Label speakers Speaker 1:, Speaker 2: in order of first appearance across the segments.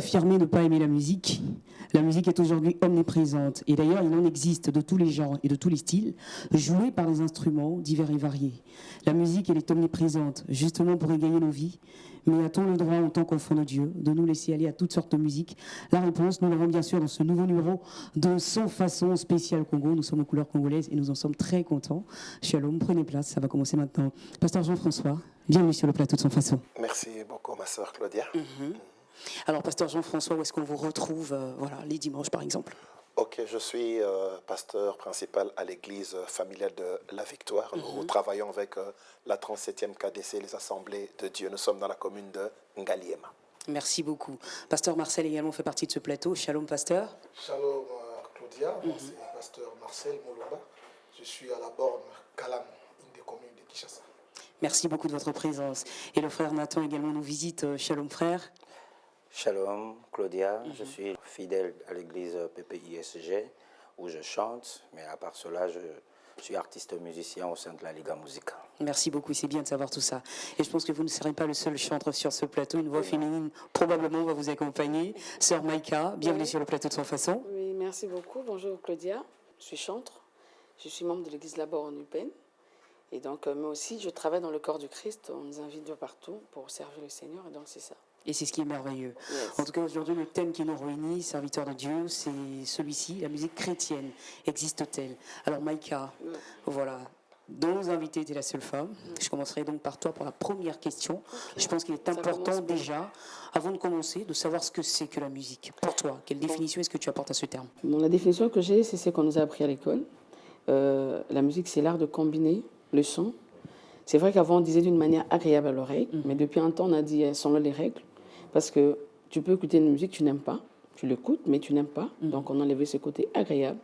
Speaker 1: affirmer ne pas aimer la musique est aujourd'hui omniprésente. Et d'ailleurs, il en existe de tous les genres et de tous les styles, joués par des instruments divers et variés. La musique, elle est omniprésente, justement pour égayer nos vies. Mais a-t-on le droit, en tant qu'enfant de Dieu, de nous laisser aller à toutes sortes de musique? La réponse, nous l'avons bien sûr dans ce nouveau numéro de Sans Façon spécial Congo. Nous sommes aux couleurs congolaises et nous en sommes très contents. Shalom, prenez place, ça va commencer maintenant. Pasteur Jean-François, bienvenue sur le plateau de Sans Façon.
Speaker 2: Merci beaucoup, ma sœur Claudia.
Speaker 1: Alors, Pasteur Jean-François, où est-ce qu'on vous retrouve les dimanches, par exemple?
Speaker 2: Ok, je suis pasteur principal à l'église familiale de La Victoire. Nous travaillons avec la 37e KDC, les Assemblées de Dieu. Nous sommes dans la commune de Ngaliema.
Speaker 1: Merci beaucoup. Pasteur Marcel également fait partie de ce plateau. Shalom, pasteur.
Speaker 3: Shalom, Claudia. Moi, c'est pasteur Marcel Moloba. Je suis à la borne Kalam, une des communes de Kinshasa.
Speaker 1: Merci beaucoup de votre présence. Et le frère Nathan également nous visite. Shalom, frère.
Speaker 4: Shalom, Claudia. Je suis fidèle à l'église PPISG où je chante, mais à part cela, je suis artiste musicien au sein de la Liga Musica.
Speaker 1: Merci beaucoup, c'est bien de savoir tout ça. Et je pense que vous ne serez pas le seul chanteur sur ce plateau. Une voix féminine probablement va vous accompagner. Sœur Maïka, bienvenue sur le plateau de Sans Façon.
Speaker 5: Oui, merci beaucoup. Bonjour Claudia, je suis chantre. Je suis membre de l'église Labor en Upen. Et donc, moi aussi, je travaille dans le corps du Christ. On nous invite de partout pour servir le Seigneur. Et donc, c'est ça.
Speaker 1: Et c'est ce qui est merveilleux.
Speaker 5: Yes.
Speaker 1: En tout cas, aujourd'hui, le thème qui nous réunit, serviteur de Dieu, c'est celui-ci, la musique chrétienne. Existe-t-elle? Alors, Maïka, voilà, dans nos invités, tu es la seule femme. Je commencerai donc par toi pour la première question. Je pense qu'il est important déjà, avant de commencer, de savoir ce que c'est que la musique. Pour toi, quelle définition est-ce que tu apportes à ce terme?
Speaker 5: Bon, la définition que j'ai, c'est ce qu'on nous a appris à l'école. La musique, c'est l'art de combiner le son. C'est vrai qu'avant, on disait d'une manière agréable à l'oreille, mais depuis un temps, on a dit selon les règles. Parce que tu peux écouter une musique que tu n'aimes pas, tu l'écoutes, mais tu n'aimes pas. Donc, on a enlevé ce côté agréable.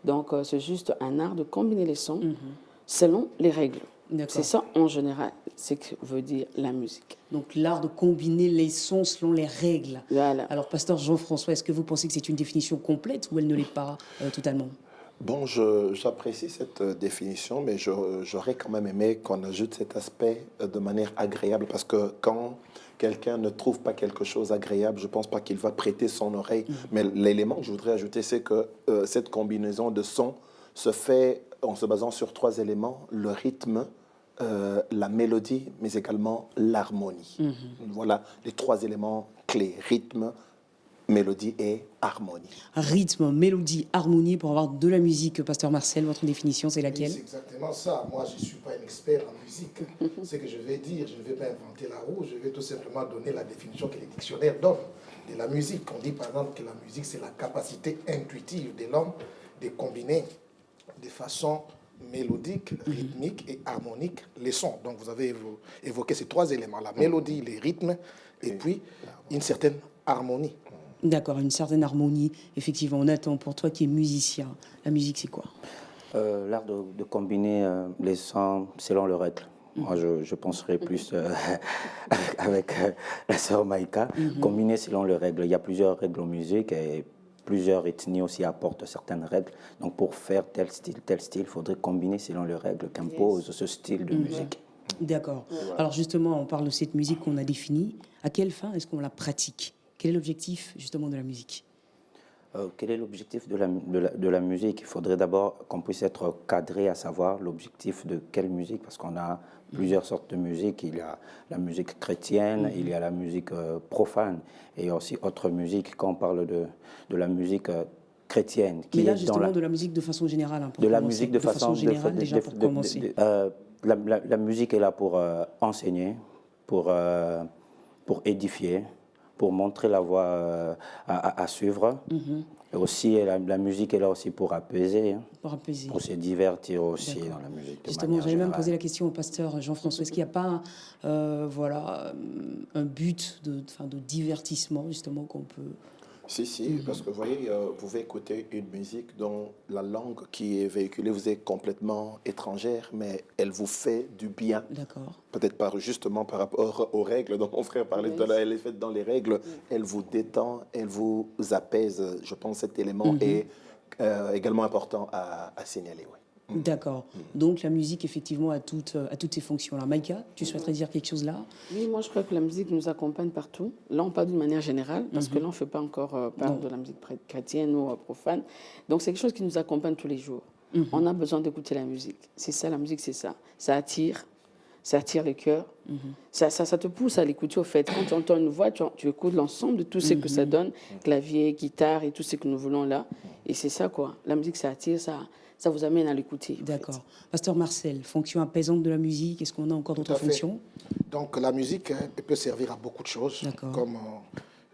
Speaker 5: Donc, c'est juste un art de combiner les sons selon les règles. C'est ça, en général, ce que veut dire la musique.
Speaker 1: Donc, l'art de combiner les sons selon les règles.
Speaker 5: Voilà.
Speaker 1: Alors, pasteur Jean-François, est-ce que vous pensez que c'est une définition complète ou elle ne l'est pas totalement?
Speaker 2: Bon, j'apprécie cette définition, mais j'aurais quand même aimé qu'on ajoute cet aspect de manière agréable, parce que quand quelqu'un ne trouve pas quelque chose agréable, je ne pense pas qu'il va prêter son oreille. Mais l'élément que je voudrais ajouter, c'est que cette combinaison de sons se fait en se basant sur 3 éléments: le rythme, la mélodie, mais également l'harmonie. Voilà les 3 éléments clés: rythme, mélodie et harmonie.
Speaker 1: Rythme, mélodie, harmonie pour avoir de la musique. Pasteur Marcel, votre définition, c'est laquelle?
Speaker 3: Oui, c'est exactement ça. Moi, je ne suis pas un expert en musique. Ce que je vais dire, je ne vais pas inventer la roue, je vais tout simplement donner la définition que les dictionnaires donnent de la musique. On dit par exemple que la musique, c'est la capacité intuitive de l'homme de combiner de façon mélodique, rythmique et harmonique les sons. Donc, vous avez évoqué ces 3 éléments: la mélodie, les rythmes et puis une certaine harmonie.
Speaker 1: D'accord, une certaine harmonie. Effectivement, on attend pour toi qui es musicien. La musique, c'est quoi?
Speaker 4: L'art de combiner les sons selon les règles. Moi, je penserais plus avec la sœur Maïka. Combiner selon les règles. Il y a plusieurs règles en musique et plusieurs ethnies aussi apportent certaines règles. Donc, pour faire tel style, il faudrait combiner selon les règles qu'impose ce style de musique.
Speaker 1: D'accord. Alors justement, on parle de cette musique qu'on a définie. À quelle fin est-ce qu'on la pratique? Quel est l'objectif justement de la musique?
Speaker 4: Quel est l'objectif de la musique? Il faudrait d'abord qu'on puisse être cadré à savoir l'objectif de quelle musique, parce qu'on a plusieurs sortes de musique. Il y a la musique chrétienne, il y a la musique profane, et aussi autre musique. Quand on parle de la musique chrétienne, qui
Speaker 1: mais là
Speaker 4: est
Speaker 1: justement de la musique de façon générale.
Speaker 4: De la musique de façon
Speaker 1: générale, déjà pour commencer.
Speaker 4: La musique est là pour enseigner, pour édifier, pour montrer la voie à suivre. Et aussi, la musique est là aussi pour apaiser.
Speaker 1: Pour apaiser.
Speaker 4: Pour se divertir aussi dans la musique.
Speaker 1: Justement, j'avais même posé la question au pasteur Jean-François. Est-ce qu'il n'y a pas un but de divertissement, justement, qu'on peut...
Speaker 2: Si, parce que vous voyez, vous pouvez écouter une musique dont la langue qui est véhiculée vous est complètement étrangère, mais elle vous fait du bien.
Speaker 1: D'accord.
Speaker 2: Peut-être justement par rapport aux règles dont mon frère parlait tout à l'heure, elle est faite dans les règles, elle vous détend, elle vous apaise. Je pense que cet élément est également important à signaler. Oui.
Speaker 1: D'accord. Donc la musique, effectivement, a toutes ces fonctions-là. Maïka, tu souhaiterais dire quelque chose là?
Speaker 5: Oui, moi je crois que la musique nous accompagne partout. Là, on parle d'une manière générale, parce que là, on ne fait pas encore part de la musique chrétienne ou profane. Donc c'est quelque chose qui nous accompagne tous les jours. On a besoin d'écouter la musique. C'est ça, la musique, c'est ça. Ça attire le cœur. Ça te pousse à l'écouter, au fait. Quand tu entends une voix, tu écoutes l'ensemble de tout ce que ça donne, clavier, guitare et tout ce que nous voulons là. Et c'est ça, quoi. La musique, ça attire, ça vous amène à l'écouter.
Speaker 1: D'accord. Pasteur Marcel, fonction apaisante de la musique, est-ce qu'on a encore d'autres
Speaker 3: Tout à fait.
Speaker 1: fonctions?
Speaker 3: Donc la musique elle peut servir à beaucoup de choses,
Speaker 1: D'accord.
Speaker 3: comme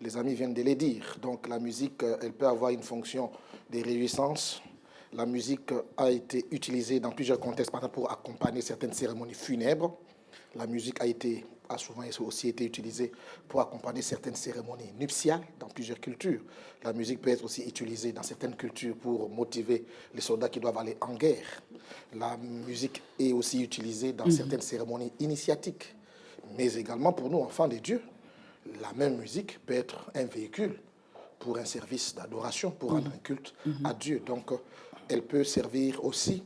Speaker 3: les amis viennent de les dire. Donc la musique, elle peut avoir une fonction de réjouissance. La musique a été utilisée dans plusieurs contextes, par exemple pour accompagner certaines cérémonies funèbres. La musique a souvent aussi été utilisée pour accompagner certaines cérémonies nuptiales dans plusieurs cultures. La musique peut être aussi utilisée dans certaines cultures pour motiver les soldats qui doivent aller en guerre. La musique est aussi utilisée dans certaines cérémonies initiatiques, mais également pour nous, enfants de Dieu. La même musique peut être un véhicule pour un service d'adoration, pour rendre un culte à Dieu. Donc, elle peut servir aussi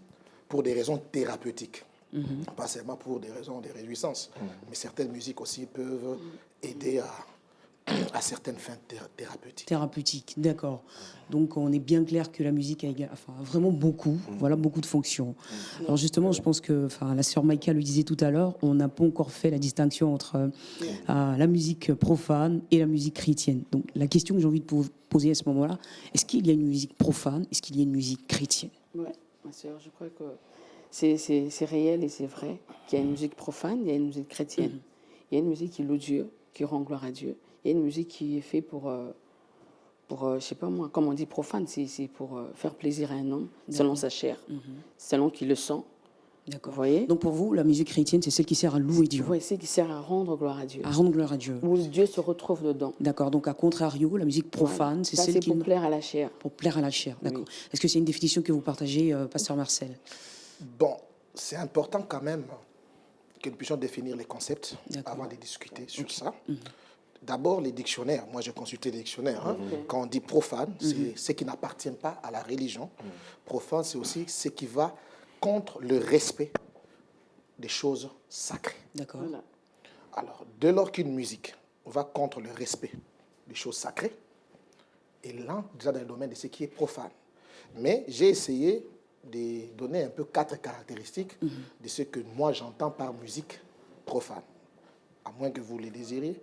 Speaker 3: pour des raisons thérapeutiques. Pas seulement pour des raisons de réjouissance, mais certaines musiques aussi peuvent aider à certaines fins thérapeutiques.
Speaker 1: Thérapeutique, d'accord. Donc on est bien clair que la musique a vraiment beaucoup, voilà, beaucoup de fonctions. Alors justement, je pense que la sœur Maïka le disait tout à l'heure, on n'a pas encore fait la distinction entre la musique profane et la musique chrétienne. Donc la question que j'ai envie de poser à ce moment-là, est-ce qu'il y a une musique profane? Est-ce qu'il y a une musique chrétienne?
Speaker 5: Oui, ma sœur, je crois que c'est réel et c'est vrai qu'il y a une musique profane, il y a une musique chrétienne. Il y a une musique qui loue Dieu, qui rend gloire à Dieu. Il y a une musique qui est faite pour je sais pas moi, comme on dit profane, c'est pour faire plaisir à un homme, selon sa chair, selon qu'il le sent.
Speaker 1: D'accord.
Speaker 5: Vous voyez?
Speaker 1: Donc pour vous, la musique chrétienne, c'est celle qui sert à louer Dieu,
Speaker 5: Oui, c'est qui sert à rendre gloire à Dieu.
Speaker 1: à rendre gloire à Dieu.
Speaker 5: Où Dieu se retrouve dedans.
Speaker 1: D'accord. Donc à contrario, la musique profane,
Speaker 5: Voilà.
Speaker 1: c'est
Speaker 5: Ça,
Speaker 1: celle
Speaker 5: c'est
Speaker 1: qui
Speaker 5: pour plaire à la chair.
Speaker 1: pour plaire à la chair. D'accord.
Speaker 5: Oui.
Speaker 1: Est-ce que c'est une définition que vous partagez, pasteur Marcel?
Speaker 3: Bon, c'est important quand même que nous puissions définir les concepts avant de discuter sur ça. D'abord, les dictionnaires. Moi, j'ai consulté les dictionnaires. Quand on dit profane, c'est ce qui n'appartient pas à la religion. Profane, c'est aussi ce qui va contre le respect des choses sacrées.
Speaker 1: D'accord.
Speaker 5: Voilà.
Speaker 3: Alors, dès lors qu'une musique va contre le respect des choses sacrées, elle entre déjà dans le domaine de ce qui est profane. Mais j'ai essayé de donner un peu 4 caractéristiques de ce que moi j'entends par musique profane. À moins que vous les désiriez,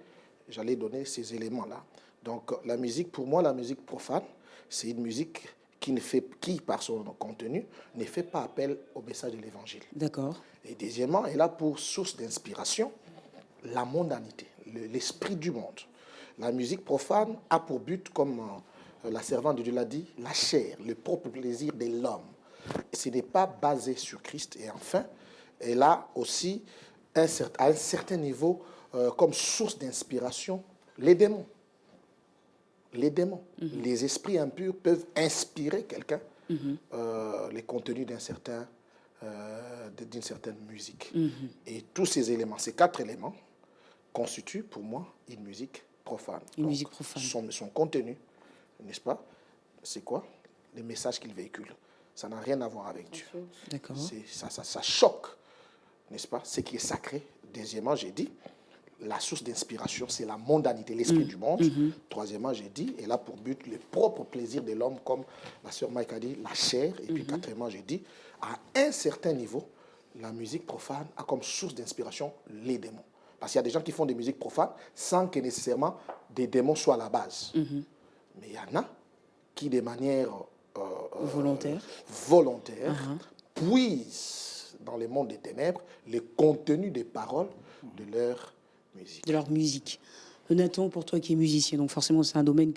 Speaker 3: j'allais donner ces éléments-là. Donc la musique, pour moi, la musique profane, c'est une musique qui, par son contenu, ne fait pas appel au message de l'Évangile.
Speaker 1: D'accord.
Speaker 3: Et deuxièmement, elle a pour source d'inspiration la mondanité, l'esprit du monde. La musique profane a pour but, comme la servante de Dieu l'a dit, la chair, le propre plaisir de l'homme. Ce n'est pas basé sur Christ. Et enfin, elle a aussi, à un certain niveau, comme source d'inspiration, les démons. Les démons, les esprits impurs peuvent inspirer quelqu'un les contenus d'une certaine musique. Et tous ces éléments, ces 4 éléments, constituent pour moi une musique profane.
Speaker 1: Une musique profane.
Speaker 3: Son contenu, n'est-ce pas? C'est quoi? Les messages qu'il véhicule. Ça n'a rien à voir avec Dieu.
Speaker 1: D'accord.
Speaker 3: Ça choque, n'est-ce pas? Ce qui est sacré. Deuxièmement, j'ai dit, la source d'inspiration, c'est la mondanité, l'esprit du monde. Troisièmement, j'ai dit, elle a pour but le propre plaisir de l'homme, comme la sœur Mike a dit, la chair. Et puis quatrièmement, j'ai dit, à un certain niveau, la musique profane a comme source d'inspiration les démons. Parce qu'il y a des gens qui font des musiques profanes sans que nécessairement des démons soient à la base. Mais il y en a qui, de manière volontaire, puisent dans le monde des ténèbres le contenu des paroles de leur musique.
Speaker 1: De leur musique. Nathan, pour toi qui es musicien, donc forcément c'est un domaine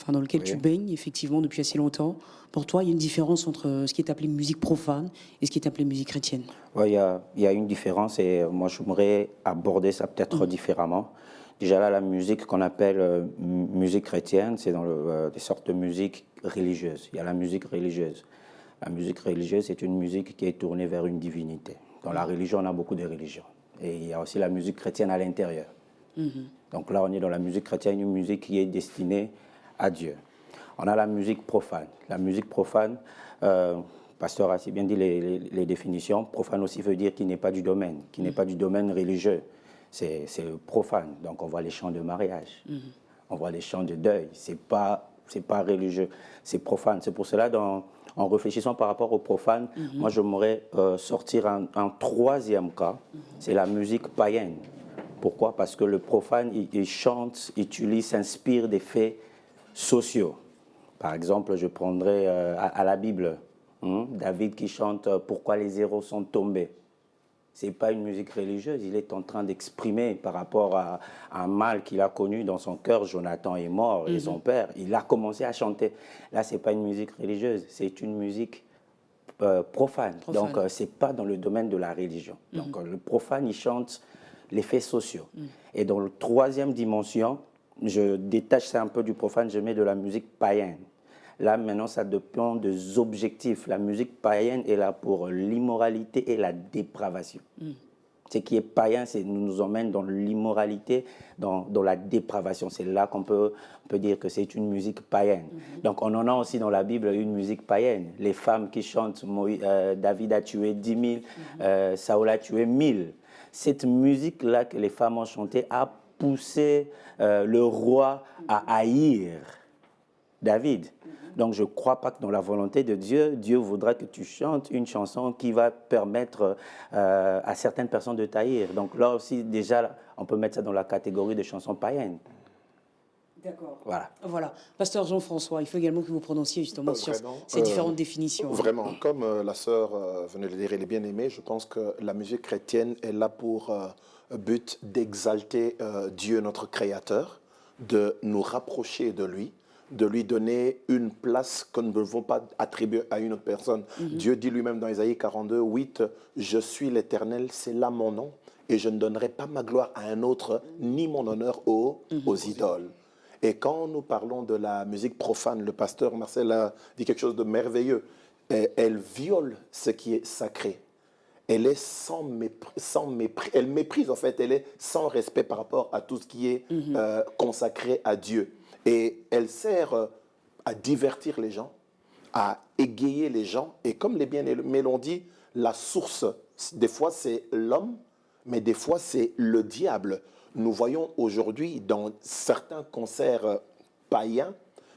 Speaker 1: dans lequel tu baignes effectivement depuis assez longtemps. Pour toi, il y a une différence entre ce qui est appelé musique profane et ce qui est appelé musique chrétienne?
Speaker 4: Oui, il y a une différence et moi j'aimerais aborder ça peut-être différemment. Déjà là, la musique qu'on appelle musique chrétienne, c'est dans des sortes de musique religieuse. Il y a la musique religieuse. La musique religieuse, c'est une musique qui est tournée vers une divinité. Dans la religion, on a beaucoup de religions. Et il y a aussi la musique chrétienne à l'intérieur. Donc là, on est dans la musique chrétienne, une musique qui est destinée à Dieu. On a la musique profane. La musique profane, Pasteur a si bien dit les définitions. Profane aussi veut dire qui n'est pas du domaine, qui n'est pas du domaine religieux. C'est profane. Donc on voit les chants de mariage, on voit les chants de deuil. C'est pas religieux, c'est profane. C'est pour cela, en réfléchissant par rapport au profane, moi je m'aurais sortir un troisième cas, c'est la musique païenne. Pourquoi? Parce que le profane, il chante, utilise, s'inspire des faits sociaux. Par exemple, je prendrais à la Bible, David qui chante « Pourquoi les héros sont tombés ?» Ce n'est pas une musique religieuse, il est en train d'exprimer par rapport à un mal qu'il a connu dans son cœur. Jonathan est mort et son père, il a commencé à chanter. Là, ce n'est pas une musique religieuse, c'est une musique profane. Donc, ce n'est pas dans le domaine de la religion. Donc, le profane, il chante les faits sociaux. Et dans la troisième dimension, je détache ça un peu du profane, je mets de la musique païenne. Là, maintenant, ça dépend des objectifs. La musique païenne est là pour l'immoralité et la dépravation. Ce qui est païen, nous emmène dans l'immoralité, dans la dépravation. C'est là qu'on peut dire que c'est une musique païenne. Donc, on en a aussi dans la Bible une musique païenne. Les femmes qui chantent David a tué 10 000, Saül a tué 1000. Cette musique-là que les femmes ont chantée a poussé le roi à haïr David. Donc, je ne crois pas que dans la volonté de Dieu, Dieu voudra que tu chantes une chanson qui va permettre à certaines personnes de t'haïr. Donc là aussi, déjà, on peut mettre ça dans la catégorie de chansons païennes.
Speaker 1: D'accord.
Speaker 4: Voilà.
Speaker 1: Pasteur Jean-François, il faut également que vous prononciez justement sur ces différentes définitions.
Speaker 2: Vraiment, comme la sœur venait de le dire, elle est bien aimée, je pense que la musique chrétienne est là pour but d'exalter Dieu, notre Créateur, de nous rapprocher de lui donner une place que nous ne devons pas attribuer à une autre personne. Dieu dit lui-même dans Isaïe 42, 8, « Je suis l'Éternel, c'est là mon nom, et je ne donnerai pas ma gloire à un autre, ni mon honneur aux idoles. » Et quand nous parlons de la musique profane, le pasteur Marcel a dit quelque chose de merveilleux. Elle viole ce qui est sacré. Elle est sans mépris. Elle méprise, en fait, elle est sans respect par rapport à tout ce qui est consacré à Dieu. Et elle sert à divertir les gens, à égayer les gens. Et comme les bien-aimés l'ont dit, la source, des fois, c'est l'homme, mais des fois, c'est le diable. Nous voyons aujourd'hui dans certains concerts païens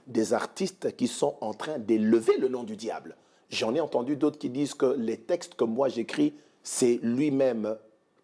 Speaker 2: des artistes qui sont en train d'élever le nom du diable. J'en ai entendu d'autres qui disent que les textes que moi j'écris, c'est lui-même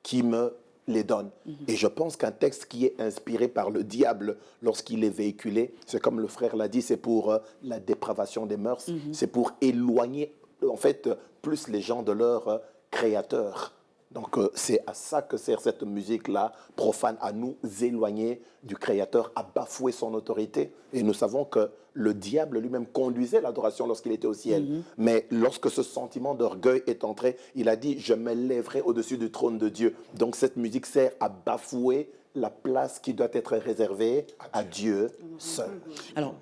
Speaker 2: qui me les donne. Et je pense qu'un texte qui est inspiré par le diable lorsqu'il est véhiculé, c'est comme le frère l'a dit, c'est pour la dépravation des mœurs, c'est pour éloigner en fait plus les gens de leur créateur. Donc c'est à ça que sert cette musique-là, profane, à nous éloigner du Créateur, à bafouer son autorité. Et nous savons que le diable lui-même conduisait l'adoration lorsqu'il était au ciel. Mais lorsque ce sentiment d'orgueil est entré, il a dit « Je me lèverai au-dessus du trône de Dieu ». Donc cette musique sert à bafouer la place qui doit être réservée à Dieu seul.
Speaker 1: Alors,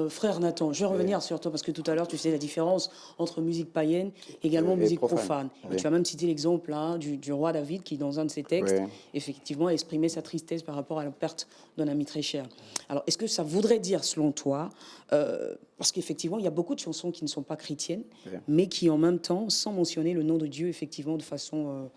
Speaker 1: frère Nathan, je vais revenir sur toi parce que tout à l'heure, tu sais la différence entre musique païenne et également musique profane. Et tu as même cité l'exemple du roi David qui, dans un de ses textes, effectivement, exprimait sa tristesse par rapport à la perte d'un ami très cher. Alors, est-ce que ça voudrait dire, selon toi, parce qu'effectivement, il y a beaucoup de chansons qui ne sont pas chrétiennes, mais qui, en même temps, sans mentionner le nom de Dieu, effectivement, de façon...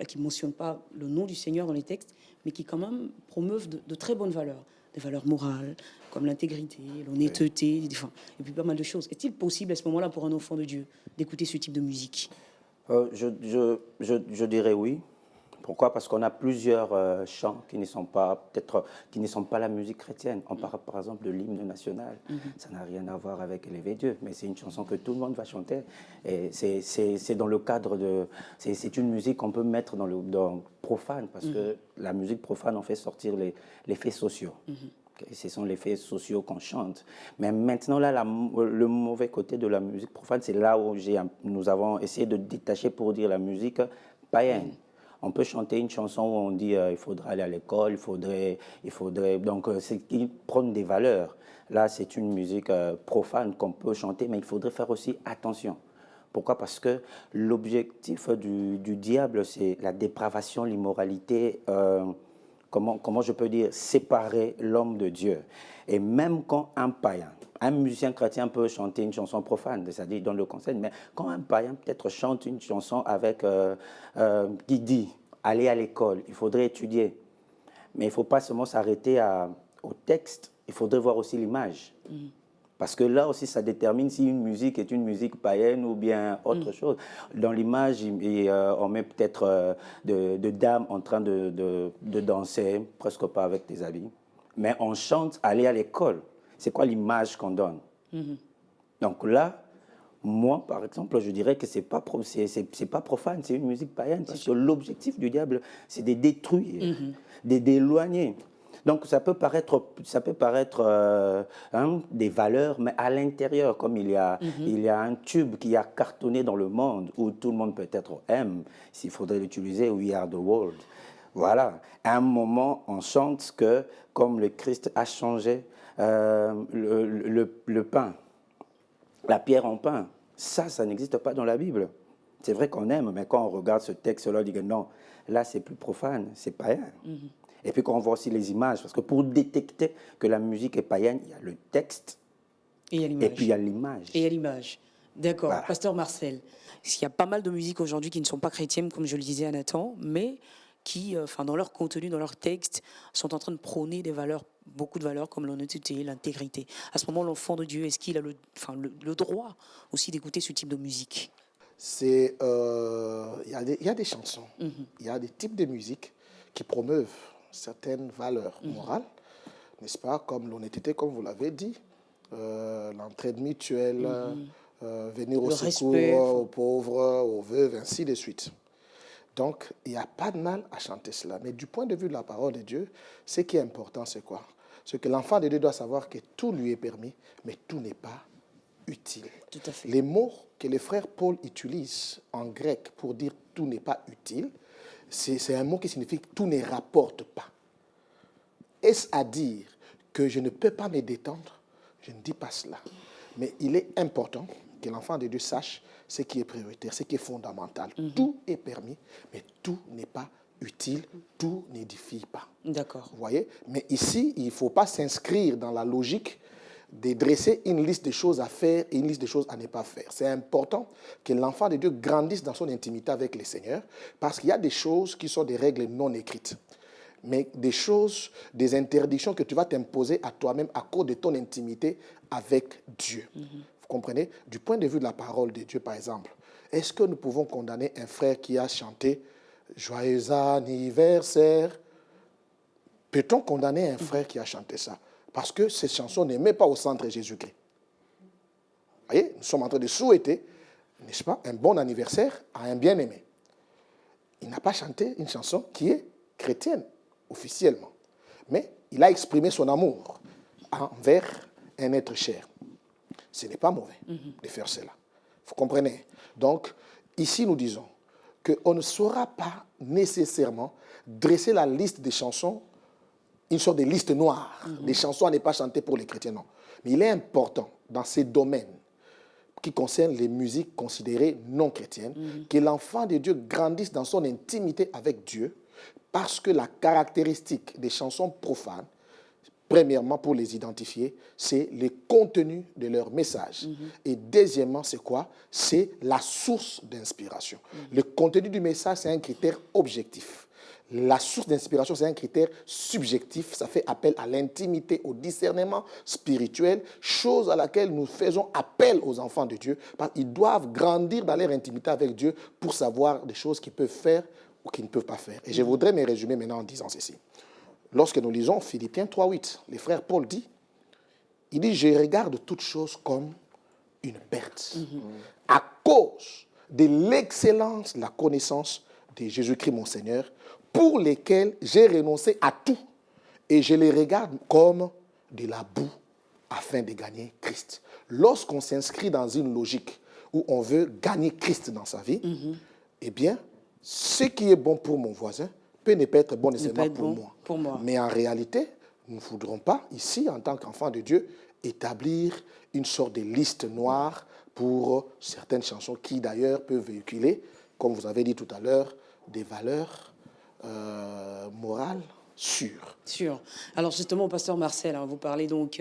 Speaker 1: qui ne mentionnent pas le nom du Seigneur dans les textes, mais qui quand même promeuvent de très bonnes valeurs, des valeurs morales, comme l'intégrité, l'honnêteté, et puis pas mal de choses. Est-il possible à ce moment-là pour un enfant de Dieu d'écouter ce type de musique?
Speaker 4: Je dirais oui. Pourquoi? Parce qu'on a plusieurs chants qui ne sont pas la musique chrétienne. On parle par exemple de l'hymne national. Ça n'a rien à voir avec l'élever Dieu, mais c'est une chanson que tout le monde va chanter. Et c'est dans le cadre de... C'est une musique qu'on peut mettre dans profane, parce que la musique profane, on fait sortir les faits sociaux. Ce sont les faits sociaux qu'on chante. Mais maintenant, là, le mauvais côté de la musique profane, c'est là où nous avons essayé de détacher pour dire la musique païenne. On peut chanter une chanson où on dit il faudra aller à l'école, il faudrait donc c'est qu'ils prennent des valeurs. Là, c'est une musique profane qu'on peut chanter, mais il faudrait faire aussi attention. Pourquoi? Parce que l'objectif du diable, c'est la dépravation, l'immoralité, comment je peux dire, séparer l'homme de Dieu. Et même quand un païen un musicien chrétien peut chanter une chanson profane, c'est-à-dire il donne le conseil, mais quand un païen peut-être chante une chanson avec, qui dit, aller à l'école, il faudrait étudier, mais il ne faut pas seulement s'arrêter au texte, il faudrait voir aussi l'image. Parce que là aussi, ça détermine si une musique est une musique païenne ou bien autre chose. Dans l'image, on met peut-être de dames en train de danser, presque pas avec des habits. Mais on chante aller à l'école. C'est quoi l'image qu'on donne? Donc là, moi, par exemple, je dirais que c'est pas profane, c'est une musique païenne. Parce que l'objectif du diable, c'est de détruire, d'éloigner. Donc ça peut paraître des valeurs, mais à l'intérieur, comme il y a un tube qui a cartonné dans le monde, où tout le monde peut-être aime, s'il faudrait l'utiliser, We Are the World. Voilà. À un moment, on chante que, comme le Christ a changé le pain, la pierre en pain, ça n'existe pas dans la Bible. C'est vrai qu'on aime, mais quand on regarde ce texte-là, on dit que non, là c'est plus profane, c'est païen. Et puis quand on voit aussi les images, parce que pour détecter que la musique est païenne, il y a le texte et puis il y a l'image.
Speaker 1: Et il y a l'image. D'accord.
Speaker 4: Voilà.
Speaker 1: Pasteur Marcel, il y a pas mal de musiques aujourd'hui qui ne sont pas chrétiennes, comme je le disais à Nathan, mais qui, dans leur contenu, dans leur texte, sont en train de prôner des valeurs, beaucoup de valeurs comme l'honnêteté, l'intégrité. À ce moment, l'enfant de Dieu, est-ce qu'il a le droit aussi d'écouter ce type de musique?
Speaker 3: Il y a des chansons, il y a des types de musique qui promeuvent certaines valeurs morales, n'est-ce pas, comme l'honnêteté, comme vous l'avez dit, l'entraide mutuelle, venir au secours aux pauvres, aux veuves, ainsi de suite. Donc, il n'y a pas de mal à chanter cela. Mais du point de vue de la parole de Dieu, ce qui est important, c'est quoi? C'est que l'enfant de Dieu doit savoir que tout lui est permis, mais tout n'est pas utile.
Speaker 1: Tout à fait.
Speaker 3: Les mots que le frère Paul utilise en grec pour dire tout n'est pas utile, c'est un mot qui signifie que tout ne rapporte pas. Est-ce à dire que je ne peux pas me détendre? Je ne dis pas cela. Mais il est important que l'enfant de Dieu sache ce qui est prioritaire, ce qui est fondamental. Tout est permis, mais tout n'est pas utile, tout n'édifie pas.
Speaker 1: D'accord.
Speaker 3: Vous voyez? Mais ici, il ne faut pas s'inscrire dans la logique de dresser une liste de choses à faire et une liste de choses à ne pas faire. C'est important que l'enfant de Dieu grandisse dans son intimité avec le Seigneur, parce qu'il y a des choses qui sont des règles non écrites, mais des choses, des interdictions que tu vas t'imposer à toi-même à cause de ton intimité avec Dieu. Vous comprenez? Du point de vue de la parole de Dieu, par exemple, est-ce que nous pouvons condamner un frère qui a chanté « Joyeux anniversaire » Peut-on condamner un frère qui a chanté ça? Parce que cette chanson ne met pas au centre Jésus-Christ. Vous voyez, nous sommes en train de souhaiter, n'est-ce pas, un bon anniversaire à un bien-aimé. Il n'a pas chanté une chanson qui est chrétienne, officiellement. Mais il a exprimé son amour envers un être cher. Ce n'est pas mauvais de faire cela. Vous comprenez? Donc, ici, nous disons qu'on ne saura pas nécessairement dresser la liste des chansons, une sorte de liste noire, des chansons à ne pas chanter pour les chrétiens, non. Mais il est important, dans ces domaines qui concernent les musiques considérées non chrétiennes, que l'enfant de Dieu grandisse dans son intimité avec Dieu, parce que la caractéristique des chansons profanes, premièrement, pour les identifier, c'est le contenu de leur message. Et deuxièmement, c'est quoi? C'est la source d'inspiration. Le contenu du message, c'est un critère objectif. La source d'inspiration, c'est un critère subjectif. Ça fait appel à l'intimité, au discernement spirituel, chose à laquelle nous faisons appel aux enfants de Dieu, parce qu'ils doivent grandir dans leur intimité avec Dieu pour savoir des choses qu'ils peuvent faire ou qu'ils ne peuvent pas faire. Et je voudrais me résumer maintenant en disant ceci. Lorsque nous lisons Philippiens 3,8, le frère Paul dit, il dit, je regarde toutes choses comme une perte, à cause de l'excellence de la connaissance de Jésus-Christ mon Seigneur, pour lesquels j'ai renoncé à tout, et je les regarde comme de la boue afin de gagner Christ. Lorsqu'on s'inscrit dans une logique où on veut gagner Christ dans sa vie, eh bien, ce qui est bon pour mon voisin peut ne pas être bon nécessairement pour moi. Mais en réalité, nous ne voudrons pas, ici, en tant qu'enfants de Dieu, établir une sorte de liste noire pour certaines chansons qui, d'ailleurs, peuvent véhiculer, comme vous avez dit tout à l'heure, des valeurs morales
Speaker 2: sûr.
Speaker 1: Sûr. Alors justement, pasteur Marcel, hein, vous parlez donc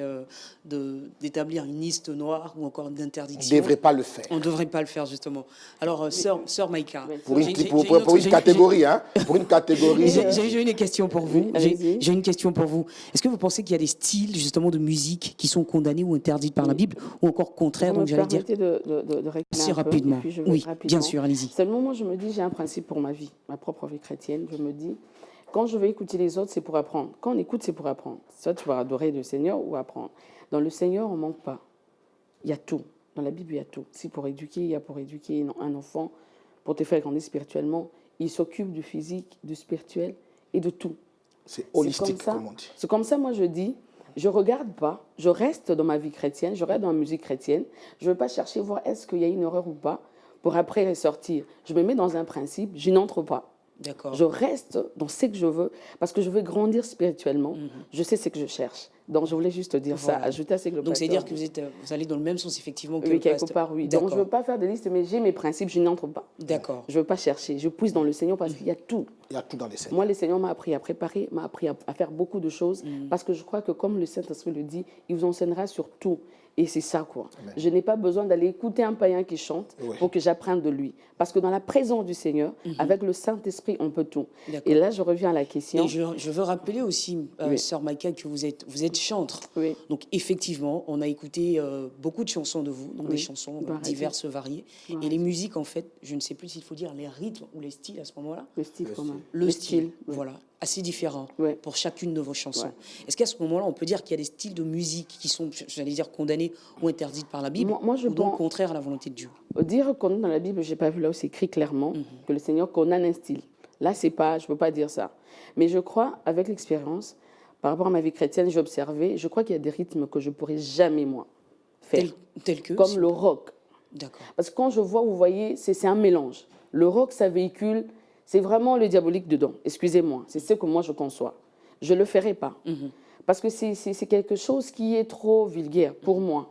Speaker 1: d'établir une liste noire ou encore
Speaker 2: On ne
Speaker 1: d'interdiction.
Speaker 2: devrait pas le faire.
Speaker 1: On ne devrait pas le faire justement. Alors, sœur Maïka,
Speaker 2: Pour une,
Speaker 1: j'ai-
Speaker 2: pour,
Speaker 1: j'ai
Speaker 2: pour- pour une
Speaker 1: j'ai-
Speaker 2: catégorie, hein. Pour une catégorie.
Speaker 1: j'ai une question pour vous.
Speaker 5: Oui, allez-y.
Speaker 1: J'ai une question pour vous. Est-ce que vous pensez qu'il y a des styles justement de musique qui sont condamnés ou interdits par la Bible ou encore contraire,
Speaker 5: Vous me
Speaker 1: donc j'allais dire
Speaker 5: permettez de répondre
Speaker 1: assez
Speaker 5: un peu,
Speaker 1: rapidement.
Speaker 5: et puis je vais
Speaker 1: Oui,
Speaker 5: rapidement.
Speaker 1: bien sûr, allez-y.
Speaker 5: Seulement, moi, je me dis, j'ai un principe pour ma vie, ma propre vie chrétienne. Je me dis, quand je vais écouter les autres, c'est pour apprendre. Quand on écoute, c'est pour apprendre. Soit tu vas adorer le Seigneur ou apprendre. Dans le Seigneur, on ne manque pas. Il y a tout. Dans la Bible, il y a tout. Si pour éduquer, il y a pour éduquer un enfant, pour te faire grandir spirituellement, il s'occupe du physique, du spirituel et de tout.
Speaker 2: C'est holistique,
Speaker 5: C'est comme ça.
Speaker 2: comme on dit.
Speaker 5: C'est comme ça, moi, je dis, je ne regarde pas, je reste dans ma vie chrétienne, je reste dans la musique chrétienne. Je ne veux pas chercher voir est-ce qu'il y a une erreur ou pas pour après ressortir. Je me mets dans un principe, je n'entre pas.
Speaker 1: D'accord.
Speaker 5: Je reste dans ce que je veux parce que je veux grandir spirituellement. Je sais ce que je cherche. Donc, je voulais juste dire ça,
Speaker 1: Voilà.
Speaker 5: ajouter à ce que le
Speaker 1: Donc, c'est
Speaker 5: pasteur
Speaker 1: dire que vous allez dans le même sens, effectivement, que
Speaker 5: oui,
Speaker 1: le
Speaker 5: quelque
Speaker 1: pasteur.
Speaker 5: part, oui. Donc, je ne veux
Speaker 1: D'accord.
Speaker 5: pas faire de liste, mais j'ai mes principes, je n'entre pas.
Speaker 1: D'accord.
Speaker 5: Je ne veux pas chercher. Je pousse dans le Seigneur parce qu'il y a tout.
Speaker 2: Il y a tout dans les scènes.
Speaker 5: Moi, le Seigneur m'a appris à préparer, m'a appris à faire beaucoup de choses parce que je crois que, comme le Saint-Esprit le dit, il vous enseignera sur tout. Et c'est ça, quoi.
Speaker 2: Amen.
Speaker 5: Je n'ai pas besoin d'aller écouter un païen qui chante
Speaker 2: Oui.
Speaker 5: pour que j'apprenne de lui. Parce que dans la présence du Seigneur, avec le Saint-Esprit, on peut tout.
Speaker 1: D'accord.
Speaker 5: Et là, je reviens à la question.
Speaker 1: Et je veux rappeler aussi,
Speaker 5: Oui.
Speaker 1: sœur Maïka, que vous êtes chantre.
Speaker 5: Oui.
Speaker 1: Donc effectivement, on a écouté beaucoup de chansons de vous, donc des
Speaker 5: Oui.
Speaker 1: chansons
Speaker 5: Gloire à
Speaker 1: diverses, variées.
Speaker 5: Gloire
Speaker 1: Et
Speaker 5: à
Speaker 1: les
Speaker 5: Dieu.
Speaker 1: musiques, en fait, je ne sais plus s'il faut dire les rythmes ou les styles à ce moment-là.
Speaker 5: Le style, quand même.
Speaker 1: Le style,
Speaker 5: oui.
Speaker 1: voilà, assez différent
Speaker 5: Ouais.
Speaker 1: pour chacune de vos chansons.
Speaker 5: Ouais.
Speaker 1: Est-ce qu'à ce moment-là, on peut dire qu'il y a des styles de musique qui sont, j'allais dire, condamnés ou interdits par la Bible,
Speaker 5: Moi, je
Speaker 1: ou donc
Speaker 5: pense-
Speaker 1: contraires à la volonté de Dieu?
Speaker 5: Dire qu'on est dans la Bible, je n'ai pas vu là où c'est écrit clairement que le Seigneur condamne un style. Là, c'est pas, je ne peux pas dire ça. Mais je crois, avec l'expérience, par rapport à ma vie chrétienne, j'ai observé, je crois qu'il y a des rythmes que je ne pourrais jamais, moi, faire.
Speaker 1: Tel que
Speaker 5: Comme le rock.
Speaker 1: D'accord.
Speaker 5: Parce que quand je vois, vous voyez, c'est un mélange. Le rock, ça véhicule, c'est vraiment le diabolique dedans. Excusez-moi, c'est ce que moi je conçois. Je ne le ferai pas. Parce que c'est quelque chose qui est trop vulgaire pour moi.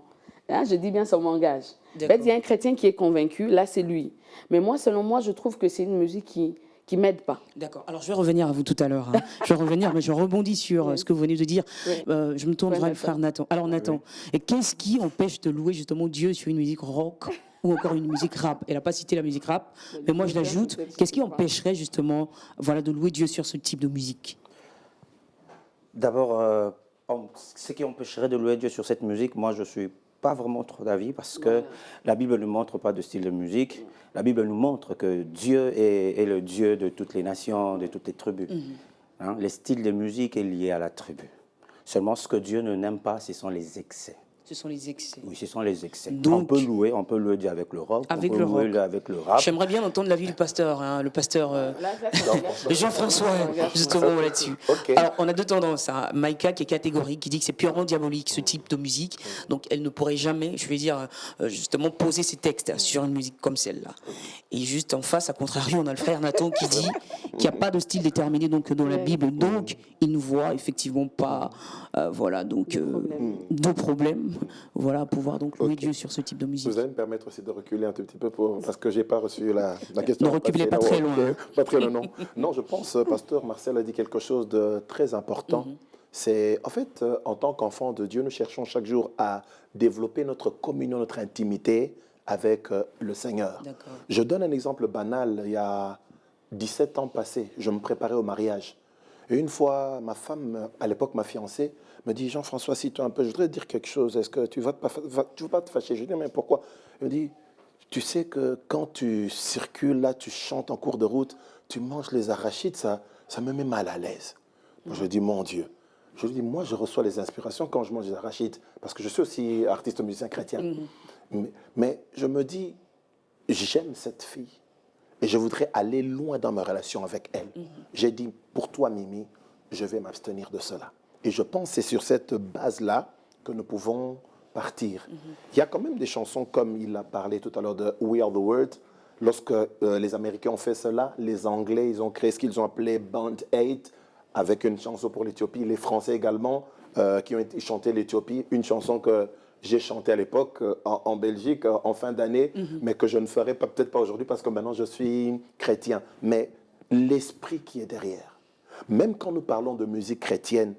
Speaker 5: Hein, je dis bien, ça m'engage. En fait, il y a un chrétien qui est convaincu, là c'est lui. Mais moi, selon moi, je trouve que c'est une musique qui m'aide pas.
Speaker 1: D'accord. Alors, je vais revenir à vous tout à l'heure. hein. Je vais revenir, mais je rebondis sur ce que vous venez de dire.
Speaker 5: Oui.
Speaker 1: Je me tourne
Speaker 5: Ouais,
Speaker 1: vers le
Speaker 5: Nathan.
Speaker 1: frère Nathan. Alors, Nathan, et qu'est-ce qui empêche de louer justement Dieu sur une musique rock ou encore une musique rap? Elle n'a pas cité la musique rap, mais moi je l'ajoute. Qu'est-ce qui empêcherait justement voilà, de louer Dieu sur ce type de musique?
Speaker 4: D'abord, ce qui empêcherait de louer Dieu sur cette musique, moi je ne suis pas vraiment trop d'avis parce que la Bible ne montre pas de style de musique. La Bible nous montre que Dieu est le Dieu de toutes les nations, de toutes les tribus. Hein, le style de musique est lié à la tribu. Seulement ce que Dieu ne n'aime pas, ce sont les excès.
Speaker 1: Ce sont les excès.
Speaker 4: Oui, ce sont les excès.
Speaker 1: Donc-
Speaker 4: on peut louer Dieu avec le rock,
Speaker 1: Avec
Speaker 4: on peut
Speaker 1: le
Speaker 4: louer
Speaker 1: rock.
Speaker 4: avec le rap.
Speaker 1: J'aimerais bien entendre l'avis du pasteur, hein, le pasteur Jean-François, justement là-dessus.
Speaker 2: Ok.
Speaker 1: Alors, on a deux tendances. Hein. Maïka qui est catégorique, qui dit que c'est purement diabolique ce type de musique. Donc, elle ne pourrait jamais, je vais dire, justement, poser ses textes sur une musique comme celle-là. Et juste en face, à contrario, on a le frère Nathan qui dit qu'il n'y a pas de style déterminé donc, dans la Bible. Donc, il ne voit effectivement pas, voilà, donc, de problème. Voilà, à pouvoir donc louer
Speaker 2: Ok.
Speaker 1: Dieu sur ce type de musique.
Speaker 2: Vous allez me permettre aussi de reculer un tout petit peu parce que je n'ai pas reçu la question.
Speaker 1: Ne reculez pas
Speaker 2: passée,
Speaker 1: très
Speaker 2: là,
Speaker 1: loin.
Speaker 2: ok. Pas très loin, non. Non, je pense, pasteur Marcel a dit quelque chose de très important. C'est, en fait, en tant qu'enfant de Dieu, nous cherchons chaque jour à développer notre communion, notre intimité avec le Seigneur.
Speaker 1: D'accord.
Speaker 2: Je donne un exemple banal. Il y a 17 ans passés, je me préparais au mariage. Et une fois, ma femme, à l'époque ma fiancée, me dit, Jean-François, si toi un peu, je voudrais te dire quelque chose. Est-ce que tu ne veux pas te fâcher? Je lui dis, mais pourquoi? Elle me dit, tu sais que quand tu circules, là, tu chantes en cours de route, tu manges les arachides, ça me met mal à l'aise. Moi, je dis, mon Dieu. Je lui dis, moi, je reçois les inspirations quand je mange les arachides, parce que je suis aussi artiste musicien chrétien. Mais je me dis, j'aime cette fille et je voudrais aller loin dans ma relation avec elle. J'ai dit, pour toi, Mimi, je vais m'abstenir de cela. Et je pense que c'est sur cette base-là que nous pouvons partir. Il y a quand même des chansons, comme il a parlé tout à l'heure de We Are the World. Lorsque les Américains ont fait cela, les Anglais, ils ont créé ce qu'ils ont appelé Band 8, avec une chanson pour l'Éthiopie. Les Français également, qui ont chanté l'Éthiopie, une chanson que j'ai chantée à l'époque en Belgique, en fin d'année, mais que je ne ferai peut-être pas aujourd'hui parce que maintenant je suis chrétien. Mais l'esprit qui est derrière. Même quand nous parlons de musique chrétienne,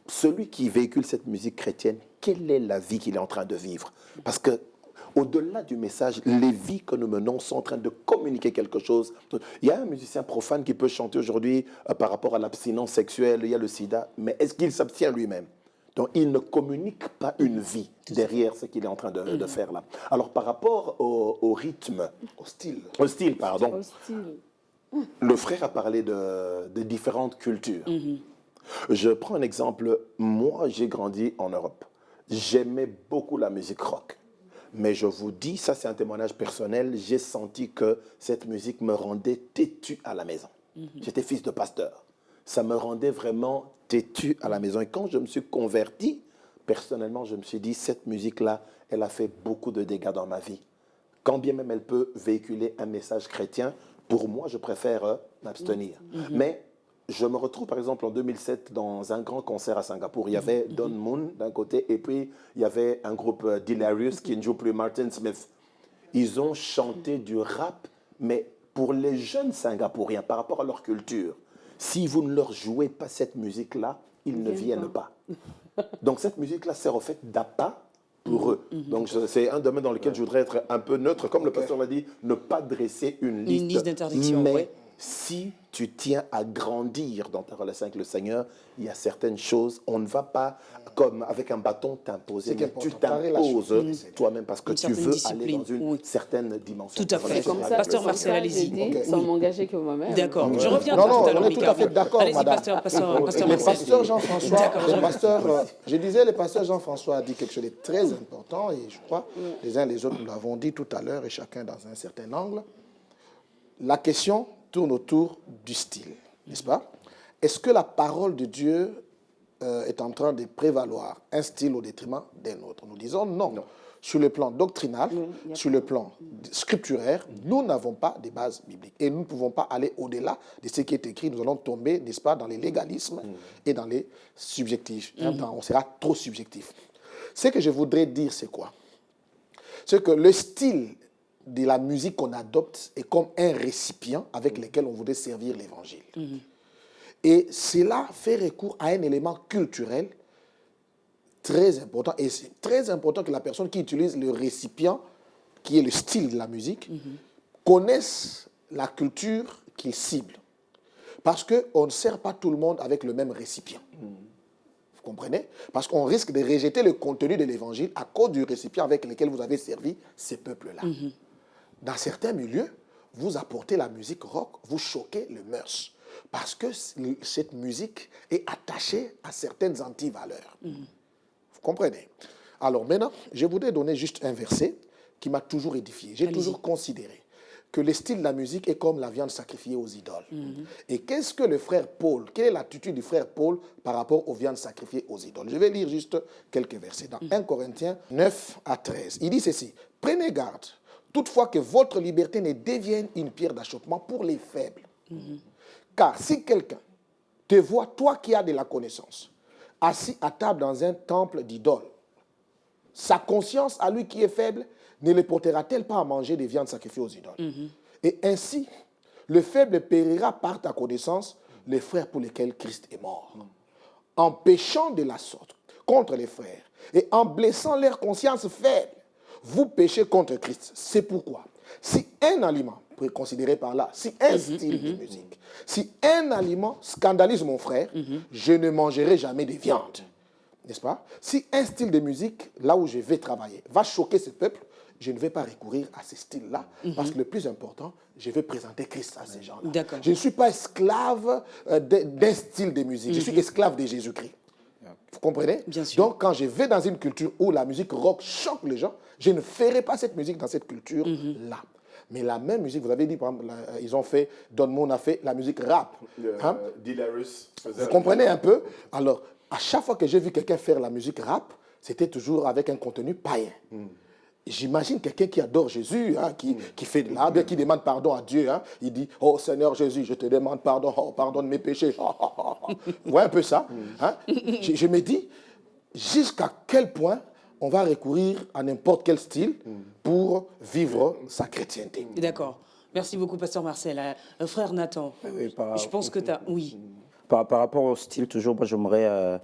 Speaker 2: celui qui véhicule cette musique chrétienne, quelle est la vie qu'il est en train de vivre? Parce que au-delà du message, les vies que nous menons sont en train de communiquer quelque chose. Il y a un musicien profane qui peut chanter aujourd'hui par rapport à l'abstinence sexuelle, il y a le sida, mais est-ce qu'il s'abstient lui-même? Donc, il ne communique pas une vie derrière ce qu'il est en train de faire là. Alors, par rapport au rythme, au style, pardon, le frère a parlé de différentes cultures. Je prends un exemple. Moi, j'ai grandi en Europe. J'aimais beaucoup la musique rock. Mais je vous dis, ça c'est un témoignage personnel, j'ai senti que cette musique me rendait têtu à la maison. J'étais fils de pasteur. Ça me rendait vraiment têtu à la maison. Et quand je me suis converti, personnellement, je me suis dit, cette musique-là, elle a fait beaucoup de dégâts dans ma vie. Quand bien même elle peut véhiculer un message chrétien, pour moi, je préfère m'abstenir. Mais je me retrouve, par exemple, en 2007, dans un grand concert à Singapour. Il y avait Don Moon d'un côté, et puis il y avait un groupe Delirious qui ne joue plus, Martin Smith. Ils ont chanté du rap, mais pour les jeunes Singapouriens, par rapport à leur culture, si vous ne leur jouez pas cette musique-là, ils ne viennent pas. Donc cette musique-là sert au fait d'appât pour eux. Donc c'est un domaine dans lequel je voudrais être un peu neutre. Comme le pasteur l'a dit, ne pas dresser une liste
Speaker 1: d'interdiction.
Speaker 2: Mais
Speaker 1: Ouais.
Speaker 2: si tu tiens à grandir dans ta relation avec le Seigneur, il y a certaines choses, on ne va pas comme avec un bâton t'imposer, mais tu t'imposes toi-même parce que
Speaker 1: Une
Speaker 2: tu
Speaker 1: certaine
Speaker 2: veux
Speaker 1: discipline.
Speaker 2: aller dans une certaine dimension.
Speaker 1: Tout à fait.
Speaker 5: C'est comme ça,
Speaker 1: Pasteur
Speaker 5: que
Speaker 1: Marcel, allez-y.
Speaker 5: j'ai dit, sans m'engager que moi-même.
Speaker 1: D'accord, je reviens
Speaker 3: Non,
Speaker 1: tout à l'heure,
Speaker 3: on est tout à fait d'accord,
Speaker 1: Allez-y,
Speaker 3: madame.
Speaker 1: pasteur
Speaker 3: Le
Speaker 1: Marcel.
Speaker 3: pasteur Jean-François,
Speaker 1: D'accord,
Speaker 3: le pasteur, je disais, le pasteur Jean-François a dit quelque chose de très important et je crois, les uns les autres, nous l'avons dit tout à l'heure et chacun dans un certain angle. La question tourne autour du style, n'est-ce pas? Est-ce que la parole de Dieu est en train de prévaloir un style au détriment d'un autre? Nous disons non. Sur le plan doctrinal, sur le plan scripturaire, nous n'avons pas de base biblique. Et nous ne pouvons pas aller au-delà de ce qui est écrit. Nous allons tomber, n'est-ce pas, dans les légalismes et dans les subjectifs. On sera trop subjectif. Ce que je voudrais dire, c'est quoi? C'est que le style de la musique qu'on adopte est comme un récipient avec lequel on voudrait servir l'évangile. Et cela fait recours à un élément culturel très important. Et c'est très important que la personne qui utilise le récipient, qui est le style de la musique, connaisse la culture qu'il cible. Parce qu'on ne sert pas tout le monde avec le même récipient. Vous comprenez? Parce qu'on risque de rejeter le contenu de l'évangile à cause du récipient avec lequel vous avez servi ces peuples-là. Dans certains milieux, vous apportez la musique rock, vous choquez le mœurs. Parce que cette musique est attachée à certaines antivaleurs. Vous comprenez? Alors maintenant, je voudrais donner juste un verset qui m'a toujours édifié. J'ai toujours considéré que le style de la musique est comme la viande sacrifiée aux idoles. Et qu'est-ce que le frère Paul, quelle est l'attitude du frère Paul par rapport aux viandes sacrifiées aux idoles? Je vais lire juste quelques versets. Dans 1 Corinthiens 9 à 13, il dit ceci: « Prenez garde, toutefois que votre liberté ne devienne une pierre d'achoppement pour les faibles. Car si quelqu'un te voit, toi qui as de la connaissance, assis à table dans un temple d'idoles, sa conscience à lui qui est faible ne le portera-t-elle pas à manger des viandes sacrifiées aux idoles? Et ainsi, le faible périra par ta connaissance, les frères pour lesquels Christ est mort. En péchant de la sorte contre les frères et en blessant leur conscience faible, vous péchez contre Christ. C'est pourquoi, si un aliment, vous pouvez considérer par là, si un style de musique, si un aliment scandalise mon frère, je ne mangerai jamais de viande. N'est-ce pas? Si un style de musique, là où je vais travailler, va choquer ce peuple, je ne vais pas recourir à ce style-là, parce que le plus important, je vais présenter Christ à ces gens-là. Je ne suis pas esclave d'un style de musique, je suis esclave de Jésus-Christ. Vous comprenez?
Speaker 1: Bien sûr.
Speaker 3: Donc, quand je vais dans une culture où la musique rock choque les gens, je ne ferai pas cette musique dans cette culture-là. Mais la même musique, vous avez dit, par exemple, ils ont fait, Don Moon a fait la musique rap. Vous comprenez un peu? Alors, à chaque fois que j'ai vu quelqu'un faire la musique rap, c'était toujours avec un contenu païen. J'imagine quelqu'un qui adore Jésus, qui fait de l'art, qui demande pardon à Dieu. Il dit, oh Seigneur Jésus, je te demande pardon, pardonne mes péchés. Vous voyez un peu ça? Je me dis, jusqu'à quel point on va recourir à n'importe quel style pour vivre sa chrétienté.
Speaker 1: D'accord. Merci beaucoup, pasteur Marcel. Frère Nathan, je pense que tu as... Oui.
Speaker 4: par rapport au style, toujours, moi, j'aimerais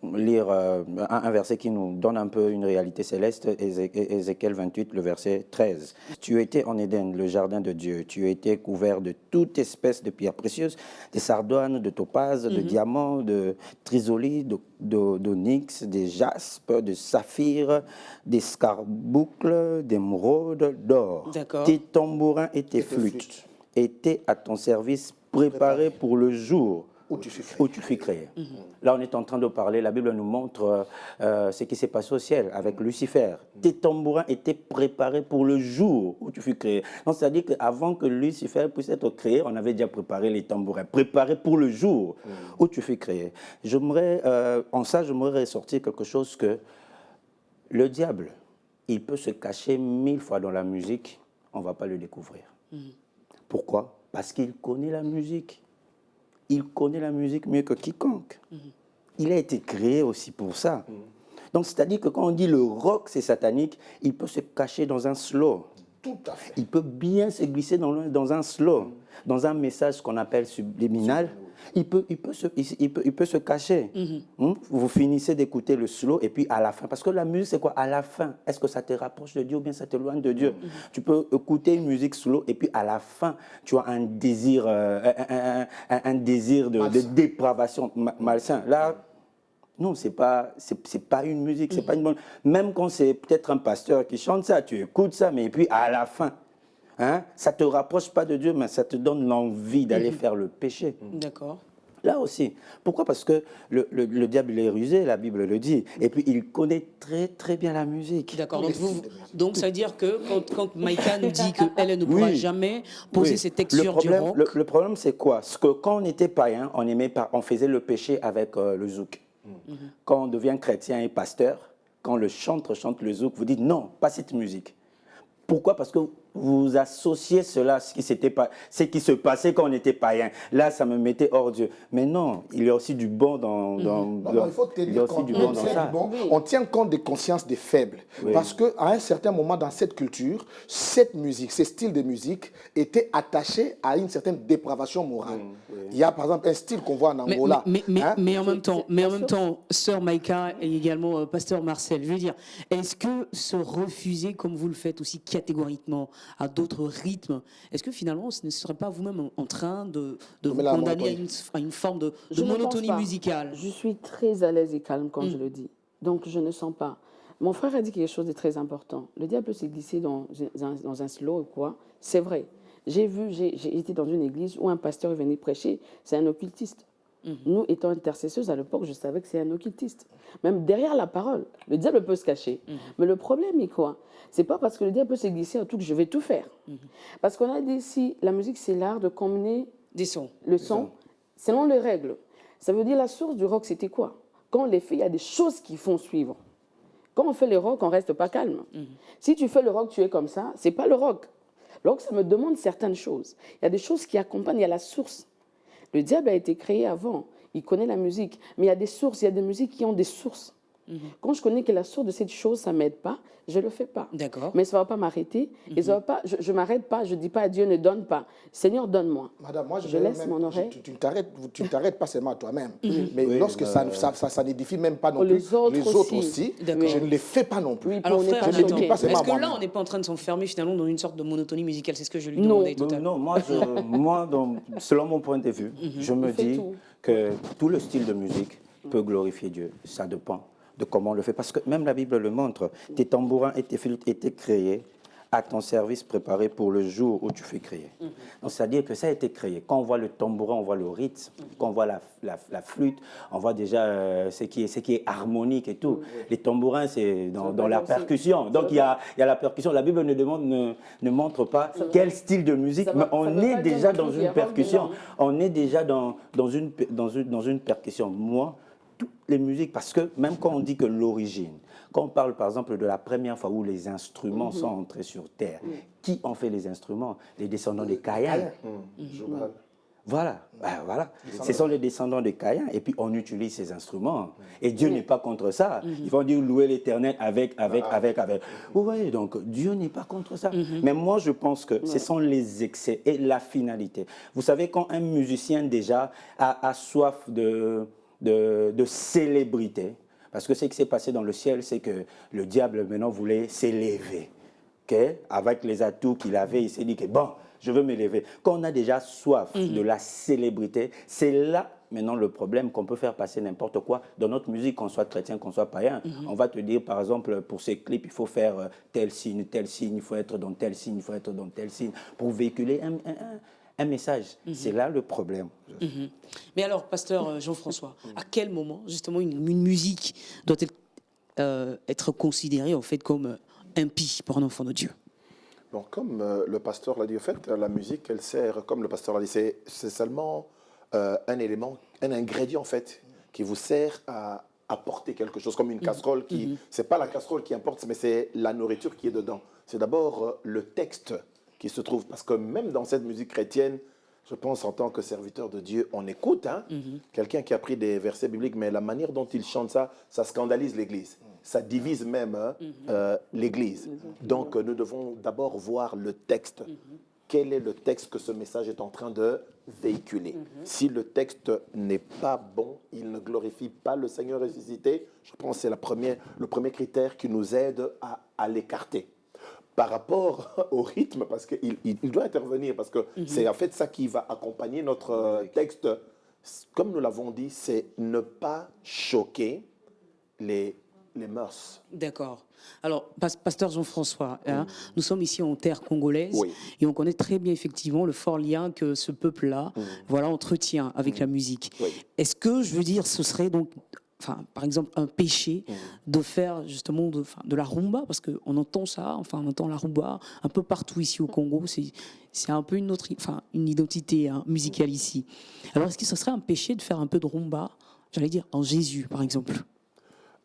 Speaker 4: lire un verset qui nous donne un peu une réalité céleste, Ézéchiel 28, le verset 13. Tu étais en Éden, le jardin de Dieu. Tu étais couvert de toute espèce de pierres précieuses, des sardoines, de topazes, de diamants, de chrysolite, d'onyx, des jaspes, de saphir, des scarboucles, d'émeraudes, d'or.
Speaker 1: D'accord.
Speaker 4: Tes tambourins et tes flûtes étaient à ton service, préparés pour le jour
Speaker 3: Où tu fus créé.
Speaker 4: où tu fus créé. Là, on est en train de parler, la Bible nous montre ce qui s'est passé au ciel avec Lucifer. Tes tambourins étaient préparés pour le jour où tu fus créé. Donc, c'est-à-dire qu'avant que Lucifer puisse être créé, on avait déjà préparé les tambourins, préparés pour le jour où tu fus créé. En ça, j'aimerais ressortir quelque chose que le diable, il peut se cacher 1000 fois dans la musique, on ne va pas le découvrir. Pourquoi? Parce qu'il connaît la musique. Il connaît la musique mieux que quiconque. Il a été créé aussi pour ça. Donc, c'est-à-dire que quand on dit le rock, c'est satanique, il peut se cacher dans un slow.
Speaker 3: Tout à fait.
Speaker 4: Il peut bien se glisser dans un slow, dans un message qu'on appelle subliminal. Il peut se cacher. Vous finissez d'écouter le slow et puis à la fin, parce que la musique c'est quoi? À la fin, est-ce que ça te rapproche de Dieu ou bien ça t'éloigne de Dieu? Tu peux écouter une musique slow et puis à la fin, tu as un désir, un désir de dépravation malsain. Là, non, c'est pas une musique, c'est pas une bonne. Même quand c'est peut-être un pasteur qui chante ça, tu écoutes ça, mais puis à la fin, ça te rapproche pas de Dieu, mais ça te donne l'envie d'aller faire le péché.
Speaker 1: D'accord.
Speaker 4: Là aussi. Pourquoi? Parce que le diable il est rusé, la Bible le dit. Et puis il connaît très très bien la musique.
Speaker 1: D'accord. Donc ça veut dire que quand Maïka nous dit qu'elle ne pourra jamais poser ses textures du rock.
Speaker 4: Le problème, c'est quoi? C'est que quand on était païen, on faisait le péché avec le zouk. Quand on devient chrétien et pasteur, quand le chantre chante le zouk, vous dites non, pas cette musique. Pourquoi? Parce que vous associez cela à ce qui se passait quand on était païen. Là, ça me mettait hors Dieu. Mais non, il y a aussi du bon dans
Speaker 3: Il faut te
Speaker 4: il y a
Speaker 3: dire
Speaker 4: aussi du bon dans ça.
Speaker 3: on tient compte des consciences des faibles.
Speaker 4: Oui.
Speaker 3: Parce qu'à un certain moment dans cette culture, cette musique, ces styles de musique étaient attachés à une certaine dépravation morale. Il y a par exemple un style qu'on voit en Angola.
Speaker 1: Mais en même temps, sœur Maïka et également pasteur Marcel, je veux dire, est-ce que se refuser, comme vous le faites aussi catégoriquement, à d'autres rythmes, est-ce que finalement ce ne serait pas vous-même en train de vous condamner à une forme de monotonie musicale?
Speaker 5: Je suis très à l'aise et calme quand je le dis. Donc je ne sens pas. Mon frère a dit quelque chose de très important. Le diable peut se glisser dans un slow ou quoi. C'est vrai. J'ai été dans une église où un pasteur est venu prêcher, c'est un occultiste. Nous, étant intercesseuses à l'époque, je savais que c'est un occultiste. Même derrière la parole, le diable peut se cacher. Mais le problème est quoi? C'est pas parce que le diable peut se glisser à tout que je vais tout faire. Parce qu'on a dit ici, la musique, c'est l'art de combiner le son selon les règles. Ça veut dire la source du rock, c'était quoi? Quand on les fait, il y a des choses qui font suivre. Quand on fait le rock, on reste pas calme. Si tu fais le rock, tu es comme ça, c'est pas le rock. Le rock, ça me demande certaines choses. Il y a des choses qui accompagnent, il y a la source. Le diable a été créé avant, il connaît la musique, mais il y a des sources, il y a des musiques qui ont des sources. Quand je connais que la source de cette chose, ça ne m'aide pas, je ne le fais pas.
Speaker 1: D'accord.
Speaker 5: Mais ça ne va pas m'arrêter. Et ça va pas, je ne m'arrête pas, je ne dis pas à Dieu ne donne pas. Seigneur, donne-moi.
Speaker 3: Madame, moi,
Speaker 5: je laisse mon oreille.
Speaker 3: Tu ne t'arrêtes pas seulement à toi-même. Mais lorsque ça n'édifie même pas non plus
Speaker 5: les autres aussi.
Speaker 3: Je ne les fais pas non plus.
Speaker 5: Oui,
Speaker 1: Alors frère,
Speaker 3: je ne le dis pas
Speaker 1: est-ce
Speaker 3: seulement à
Speaker 1: que là
Speaker 3: moi-même.
Speaker 1: on n'est pas en train de s'enfermer finalement dans une sorte de monotonie musicale? C'est ce que je lui demandais tout à l'heure.
Speaker 4: Non, selon mon point de vue, je me dis que tout le style de musique peut glorifier Dieu. Ça dépend de comment on le fait. Parce que même la Bible le montre. Tes tambourins et tes flûtes étaient créés à ton service préparé pour le jour où tu fus créé. Donc, c'est-à-dire que ça a été créé. Quand on voit le tambourin, on voit le rythme. Quand on voit la flûte, on voit déjà ce qui est harmonique et tout. Les tambourins, c'est dans la percussion. Donc, il y a la percussion. La Bible ne montre pas quel style de musique, mais on est déjà dans une percussion. On est déjà dans une percussion. Moi, toutes les musiques, parce que même quand on dit que l'origine, quand on parle par exemple de la première fois où les instruments sont entrés sur Terre, qui ont fait les instruments? Les descendants des Caïens. Voilà, voilà. Ce sont les descendants de Caïn et puis on utilise ces instruments. Et Dieu n'est pas contre ça. Ils vont dire louer l'Éternel avec. Vous voyez, donc Dieu n'est pas contre ça. Mais moi, je pense que ce sont les excès et la finalité. Vous savez, quand un musicien déjà a soif de célébrité, parce que ce qui s'est passé dans le ciel, c'est que le diable maintenant voulait s'élever. Okay? Avec les atouts qu'il avait, il s'est dit que bon, je veux m'élever. Quand on a déjà soif de la célébrité, c'est là maintenant le problème qu'on peut faire passer n'importe quoi dans notre musique, qu'on soit chrétien, qu'on soit païen. On va te dire, par exemple, pour ces clips, il faut faire tel signe, il faut être dans tel signe, il faut être dans tel signe, pour véhiculer un message. C'est là le problème.
Speaker 1: Mais alors, pasteur Jean-François, à quel moment, justement, une musique doit-elle être considérée, en fait, comme impie pour un enfant de Dieu?
Speaker 2: Bon, comme le pasteur l'a dit, en fait, la musique, elle sert, comme le pasteur l'a dit, c'est seulement un élément, un ingrédient, en fait, qui vous sert à apporter quelque chose, comme une casserole qui... C'est pas la casserole qui importe, mais c'est la nourriture qui est dedans. C'est d'abord le texte qui se trouve, parce que même dans cette musique chrétienne, je pense, en tant que serviteur de Dieu, on écoute quelqu'un qui a pris des versets bibliques, mais la manière dont il chante ça, ça scandalise l'Église. Ça divise même l'Église. Donc, nous devons d'abord voir le texte. Quel est le texte que ce message est en train de véhiculer? Si le texte n'est pas bon, il ne glorifie pas le Seigneur ressuscité, je pense que c'est le premier critère qui nous aide à l'écarter. Par rapport au rythme, parce qu'il doit intervenir, parce que c'est en fait ça qui va accompagner notre texte. Comme nous l'avons dit, c'est ne pas choquer les mœurs.
Speaker 1: D'accord. Alors, pasteur Jean-François, nous sommes ici en terre congolaise et on connaît très bien effectivement le fort lien que ce peuple-là entretient avec la musique. Est-ce que, je veux dire, ce serait donc... par exemple, un péché de faire justement de la rumba, parce qu'on entend ça, on entend la rumba un peu partout ici au Congo, c'est un peu une identité musicale ici. Alors, est-ce que ce serait un péché de faire un peu de rumba, j'allais dire, en Jésus, par exemple?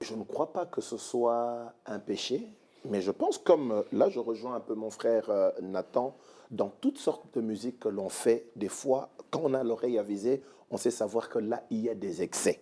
Speaker 2: Je ne crois pas que ce soit un péché, mais je pense, comme là, je rejoins un peu mon frère Nathan, dans toutes sortes de musiques que l'on fait, des fois, quand on a l'oreille avisée, on sait savoir que là, il y a des excès,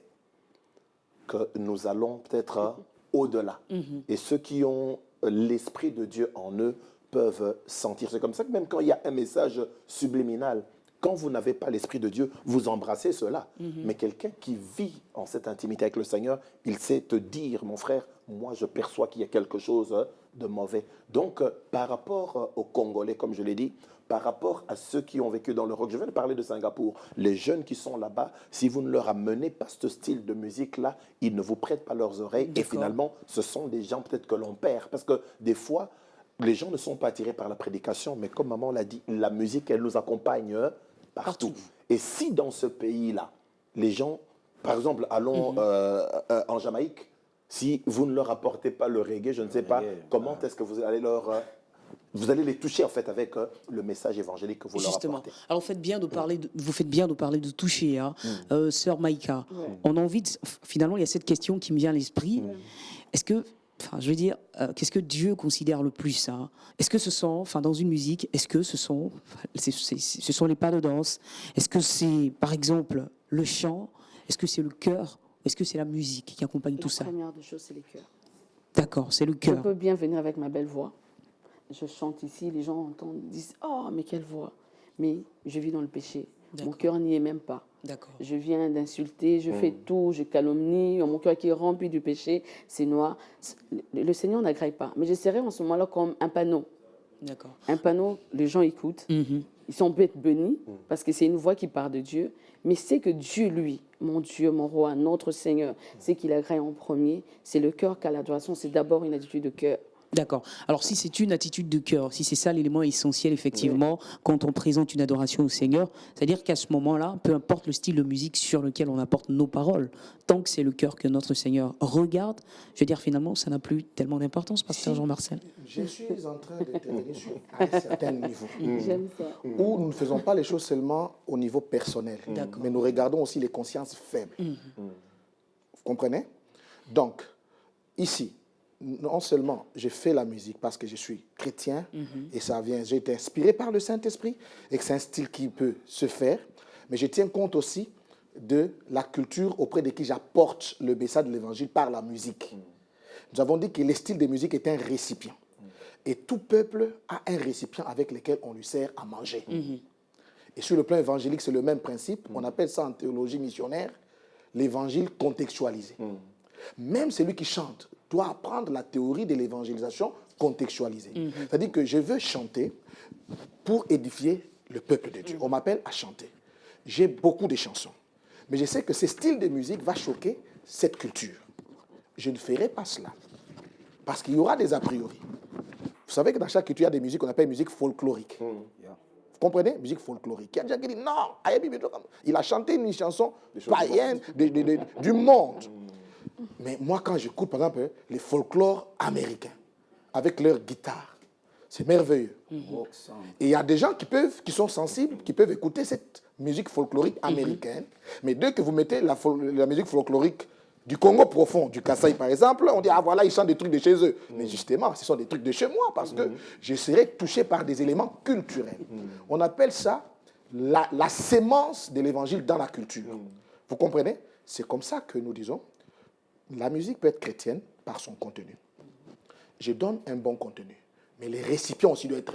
Speaker 2: que nous allons peut-être au-delà. Et ceux qui ont l'Esprit de Dieu en eux peuvent sentir. C'est comme ça que même quand il y a un message subliminal, quand vous n'avez pas l'Esprit de Dieu, vous embrassez cela. Mais quelqu'un qui vit en cette intimité avec le Seigneur, il sait te dire, mon frère, moi je perçois qu'il y a quelque chose de mauvais. Donc, par rapport aux Congolais, comme je l'ai dit, par rapport à ceux qui ont vécu dans le rock, je viens de parler de Singapour, les jeunes qui sont là-bas, si vous ne leur amenez pas ce style de musique-là, ils ne vous prêtent pas leurs oreilles. Et finalement, ce sont des gens peut-être que l'on perd. Parce que des fois, les gens ne sont pas attirés par la prédication, mais comme maman l'a dit, la musique, elle nous accompagne partout. Et si dans ce pays-là, les gens, par exemple, allons en Jamaïque, si vous ne leur apportez pas le reggae, je ne sais pas comment est-ce que vous allez vous allez les toucher en fait avec le message évangélique que vous leur apportez.
Speaker 1: Alors vous faites bien de parler de toucher, sœur Maïka. On a envie finalement, il y a cette question qui me vient à l'esprit. Est-ce que, je veux dire, qu'est-ce que Dieu considère le plus, Est-ce que ce sont, dans une musique, est-ce que ce sont les pas de danse? Est-ce que c'est, par exemple, le chant? Est-ce que c'est le chœur? Est-ce que c'est la musique qui accompagne tout ça?
Speaker 5: La première des choses, c'est les chœurs.
Speaker 1: D'accord, c'est le cœur.
Speaker 5: Je peux bien venir avec ma belle voix. Je chante ici, les gens entendent, disent « Oh, mais quelle voix !» Mais je vis dans le péché. Mon cœur n'y est même pas.
Speaker 1: D'accord.
Speaker 5: Je viens d'insulter, je fais tout, je calomnie, mon cœur qui est rempli du péché, c'est noir. Le Seigneur n'aggraille pas. Mais je serai en ce moment-là comme un panneau.
Speaker 1: D'accord.
Speaker 5: Un panneau, les gens écoutent, ils sont bêtes bénis, parce que c'est une voix qui part de Dieu. Mais c'est que Dieu, lui, mon Dieu, mon roi, notre Seigneur, c'est qu'il aggraille en premier. C'est le cœur qu'à l'adoration, c'est d'abord une attitude de cœur.
Speaker 1: D'accord. Alors, si c'est une attitude de cœur, si c'est ça l'élément essentiel, effectivement, quand on présente une adoration au Seigneur, c'est-à-dire qu'à ce moment-là, peu importe le style de musique sur lequel on apporte nos paroles, tant que c'est le cœur que notre Seigneur regarde, je veux dire, finalement, ça n'a plus tellement d'importance, pasteur Jean-Marcel.
Speaker 3: Je suis en train d'intervenir à un certain niveau.
Speaker 5: J'aime ça.
Speaker 3: Où nous ne faisons pas les choses seulement au niveau personnel, mais nous regardons aussi les consciences faibles. Vous comprenez? Donc, ici, non seulement je fais la musique parce que je suis chrétien et ça vient, j'ai été inspiré par le Saint-Esprit et que c'est un style qui peut se faire, Mais je tiens compte aussi de la culture auprès de qui j'apporte le message de l'évangile par la musique. Nous avons dit que le style de musique est un récipient. Et tout peuple a un récipient avec lequel on lui sert à manger. Et sur le plan évangélique, c'est le même principe. On appelle ça en théologie missionnaire l'évangile contextualisé. Même celui qui chante doit apprendre la théorie de l'évangélisation contextualisée. C'est-à-dire que je veux chanter pour édifier le peuple de Dieu. On m'appelle à chanter. J'ai beaucoup de chansons. Mais je sais que ce style de musique va choquer cette culture. Je ne ferai pas cela. Parce qu'il y aura des a priori. Vous savez que dans chaque culture, il y a des musiques qu'on appelle musique folklorique. Vous comprenez? Musique folklorique. Il y a des gens qui disent non, il a chanté une chanson païenne du monde. Mais moi, quand j'écoute, par exemple, les folklores américains, avec leur guitare, c'est merveilleux. Et il y a des gens qui sont sensibles, qui peuvent écouter cette musique folklorique américaine. Mais dès que vous mettez la musique folklorique du Congo profond, du Kasaï par exemple, on dit, ah voilà, ils chantent des trucs de chez eux. Mais justement, ce sont des trucs de chez moi, parce que je serai touché par des éléments culturels. On appelle ça la sémence de l'évangile dans la culture. Vous comprenez? C'est comme ça que nous disons, la musique peut être chrétienne par son contenu. Je donne un bon contenu. Mais les récipients aussi doivent être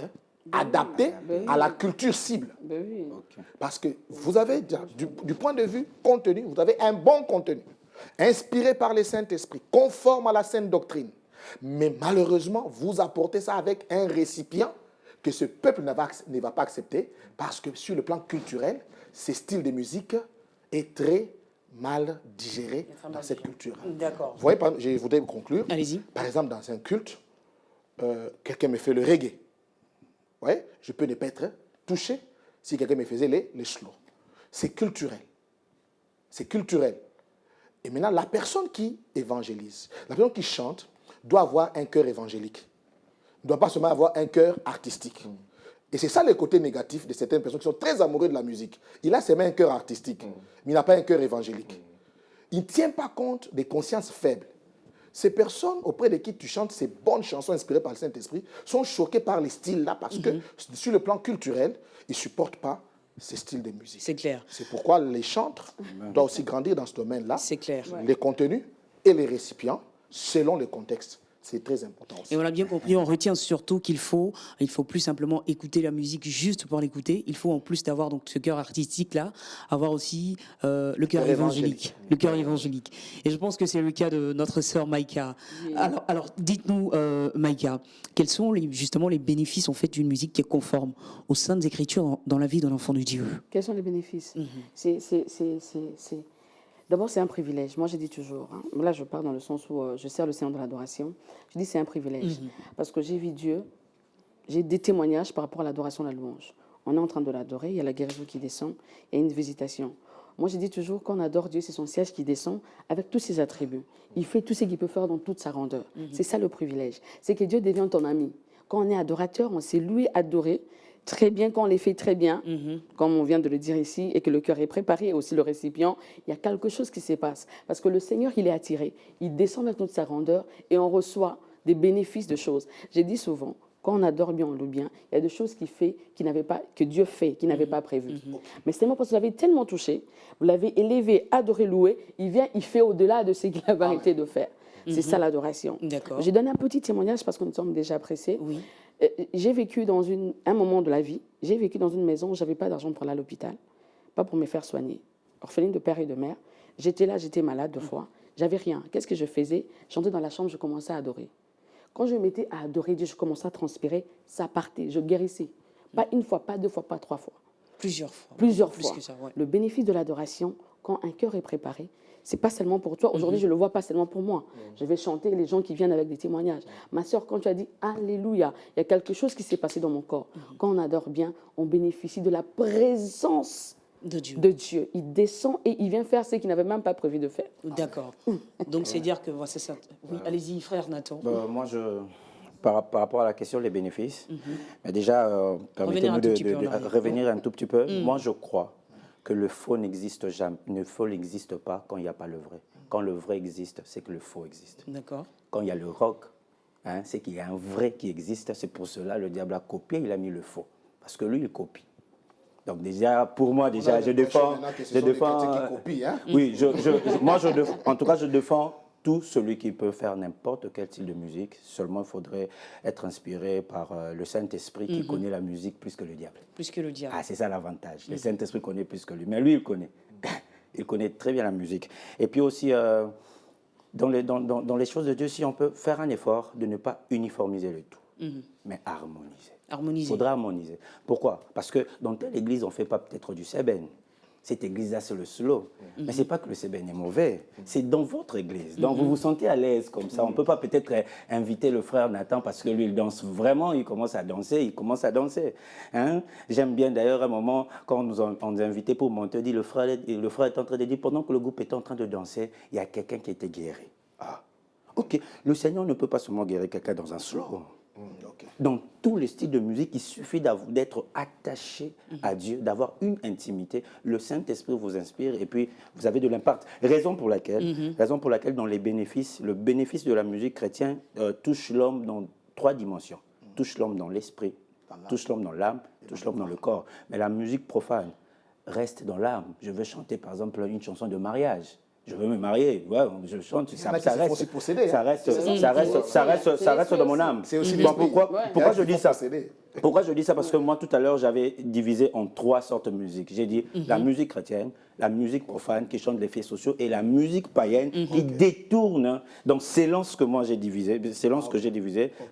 Speaker 3: adaptés à la culture cible. Parce que vous avez, du point de vue contenu, vous avez un bon contenu, inspiré par le Saint-Esprit, conforme à la sainte doctrine. Mais malheureusement, vous apportez ça avec un récipient que ce peuple ne va pas accepter, parce que sur le plan culturel, ce style de musique est très mal digéré dans cette culture.
Speaker 1: D'accord.
Speaker 3: Vous voyez, je voudrais conclure.
Speaker 1: Allez-y.
Speaker 3: Par exemple, dans un culte, quelqu'un me fait le reggae. Ouais, je peux ne pas être touché si quelqu'un me faisait les slow. C'est culturel. C'est culturel. Et maintenant, la personne qui évangélise, la personne qui chante, doit avoir un cœur évangélique. Ne doit pas seulement avoir un cœur artistique. Et c'est ça le côté négatif de certaines personnes qui sont très amoureuses de la musique. Il a seulement un cœur artistique, mais il n'a pas un cœur évangélique. Il ne tient pas compte des consciences faibles. Ces personnes auprès de qui tu chantes ces bonnes chansons inspirées par le Saint-Esprit sont choquées par les styles-là parce que sur le plan culturel, ils ne supportent pas ces styles de musique.
Speaker 1: C'est clair.
Speaker 3: C'est pourquoi les chantres doivent aussi grandir dans ce domaine-là.
Speaker 1: C'est clair.
Speaker 3: Les contenus et les récipients selon le contexte. C'est très important aussi.
Speaker 1: Et on a bien compris, on retient surtout qu'il faut plus simplement écouter la musique juste pour l'écouter. Il faut en plus d'avoir donc ce cœur artistique-là, avoir aussi le cœur évangélique. Le cœur évangélique. Et je pense que c'est le cas de notre sœur Maïka. Oui. Alors dites-nous, Maïka, quels sont justement les bénéfices en fait d'une musique qui est conforme aux saintes écritures dans la vie de l'enfant de Dieu?
Speaker 5: Quels sont les bénéfices? D'abord, c'est un privilège. Moi, je dis toujours, là, je parle dans le sens où je sers le Seigneur de l'adoration. Je dis c'est un privilège. Parce que j'ai vu Dieu, j'ai des témoignages par rapport à l'adoration, la louange. On est en train de l'adorer, il y a la guérison qui descend, il y a une visitation. Moi, je dis toujours, quand on adore Dieu, c'est son siège qui descend avec tous ses attributs. Il fait tout ce qu'il peut faire dans toute sa grandeur. C'est ça le privilège. C'est que Dieu devient ton ami. Quand on est adorateur, on s'est loué, adoré. Très bien, quand on les fait très bien, comme on vient de le dire ici, et que le cœur est préparé, aussi le récipient, il y a quelque chose qui se passe. Parce que le Seigneur, il est attiré, il descend avec toute sa grandeur et on reçoit des bénéfices de choses. J'ai dit souvent, quand on adore bien, on loue bien, il y a des choses que Dieu fait, qu'il n'avait pas prévues. Mais c'est tellement parce que vous l'avez tellement touché, vous l'avez élevé, adoré, loué, il vient, il fait au-delà de ce qu'il avait arrêté de faire. C'est ça l'adoration. J'ai donné un petit témoignage parce que nous sommes déjà pressés.
Speaker 1: Oui.
Speaker 5: J'ai vécu dans un moment de la vie, j'ai vécu dans une maison où je n'avais pas d'argent pour aller à l'hôpital, pas pour me faire soigner. Orpheline de père et de mère. J'étais là, j'étais malade 2 fois. J'avais rien. Qu'est-ce que je faisais? J'entrais dans la chambre, je commençais à adorer. Quand je me mettais à adorer Dieu, je commençais à transpirer, ça partait, je guérissais. Pas 1 fois, pas 2 fois, pas 3 fois.
Speaker 1: Plusieurs fois.
Speaker 5: Plusieurs
Speaker 1: Plus
Speaker 5: fois.
Speaker 1: que ça, ouais.
Speaker 5: Le bénéfice de l'adoration, quand un cœur est préparé, c'est pas seulement pour toi. Aujourd'hui, je le vois pas seulement pour moi. Je vais chanter les gens qui viennent avec des témoignages. Ma sœur, quand tu as dit Alléluia, il y a quelque chose qui s'est passé dans mon corps. Quand on adore bien, on bénéficie de la présence de Dieu. Il descend et il vient faire ce qu'il n'avait même pas prévu de faire.
Speaker 1: D'accord. Donc, c'est dire que c'est ça. Oui, allez-y, frère Nathan.
Speaker 4: Moi, par rapport à la question des bénéfices, mais déjà, permettez-nous de revenir un tout petit peu. Moi, je crois que le faux n'existe jamais. Le faux n'existe pas quand il n'y a pas le vrai. Quand le vrai existe, c'est que le faux existe.
Speaker 1: D'accord.
Speaker 4: Quand il y a le rock, c'est qu'il y a un vrai qui existe. C'est pour cela que le diable a copié, il a mis le faux. Parce que lui, il copie. Donc déjà, pour moi, déjà, je défends...
Speaker 3: Qui copient, hein?
Speaker 4: Oui, en tout cas, je défends tout celui qui peut faire n'importe quel style de musique. Seulement, il faudrait être inspiré par le Saint-Esprit qui connaît la musique plus que le diable.
Speaker 1: Plus que le diable.
Speaker 4: Ah, c'est ça l'avantage. Le Saint-Esprit connaît plus que lui. Mais lui, il connaît. Il connaît très bien la musique. Et puis aussi, dans les choses de Dieu, si on peut faire un effort de ne pas uniformiser le tout, mais harmoniser.
Speaker 1: Harmoniser.
Speaker 4: Il faudra harmoniser. Pourquoi? Parce que dans telle église, on ne fait pas peut-être du sébène. Cette église-là, c'est le slow. Mais ce n'est pas que le sébène est mauvais. C'est dans votre église. Donc, vous vous sentez à l'aise comme ça. On ne peut pas peut-être inviter le frère Nathan parce que lui, il danse vraiment. Il commence à danser. Hein? J'aime bien d'ailleurs un moment, quand on nous a invités pour monter, le frère est en train de dire, pendant que le groupe est en train de danser, il y a quelqu'un qui a été guéri. Ah, ok. Le Seigneur ne peut pas seulement guérir quelqu'un dans un slow.
Speaker 3: Okay.
Speaker 4: Dans tous les styles de musique, il suffit d'être attaché à Dieu, d'avoir une intimité. Le Saint-Esprit vous inspire et puis vous avez de l'impact. Raison pour laquelle dans les bénéfices, le bénéfice de la musique chrétienne touche l'homme dans 3 dimensions. Touche l'homme dans l'esprit, touche l'homme dans l'âme, touche l'homme dans le corps. Mais la musique profane reste dans l'âme. Je veux chanter par exemple une chanson de mariage. Je veux me marier, ouais, je chante, ça reste dans mon âme.
Speaker 3: C'est aussi
Speaker 4: pourquoi je dis ça? Pourquoi je dis ça? Parce que moi, tout à l'heure, j'avais divisé en 3 sortes de musique. J'ai dit la musique chrétienne, la musique profane qui chante les faits sociaux et la musique païenne qui détourne. Donc, selon ce que moi j'ai divisé,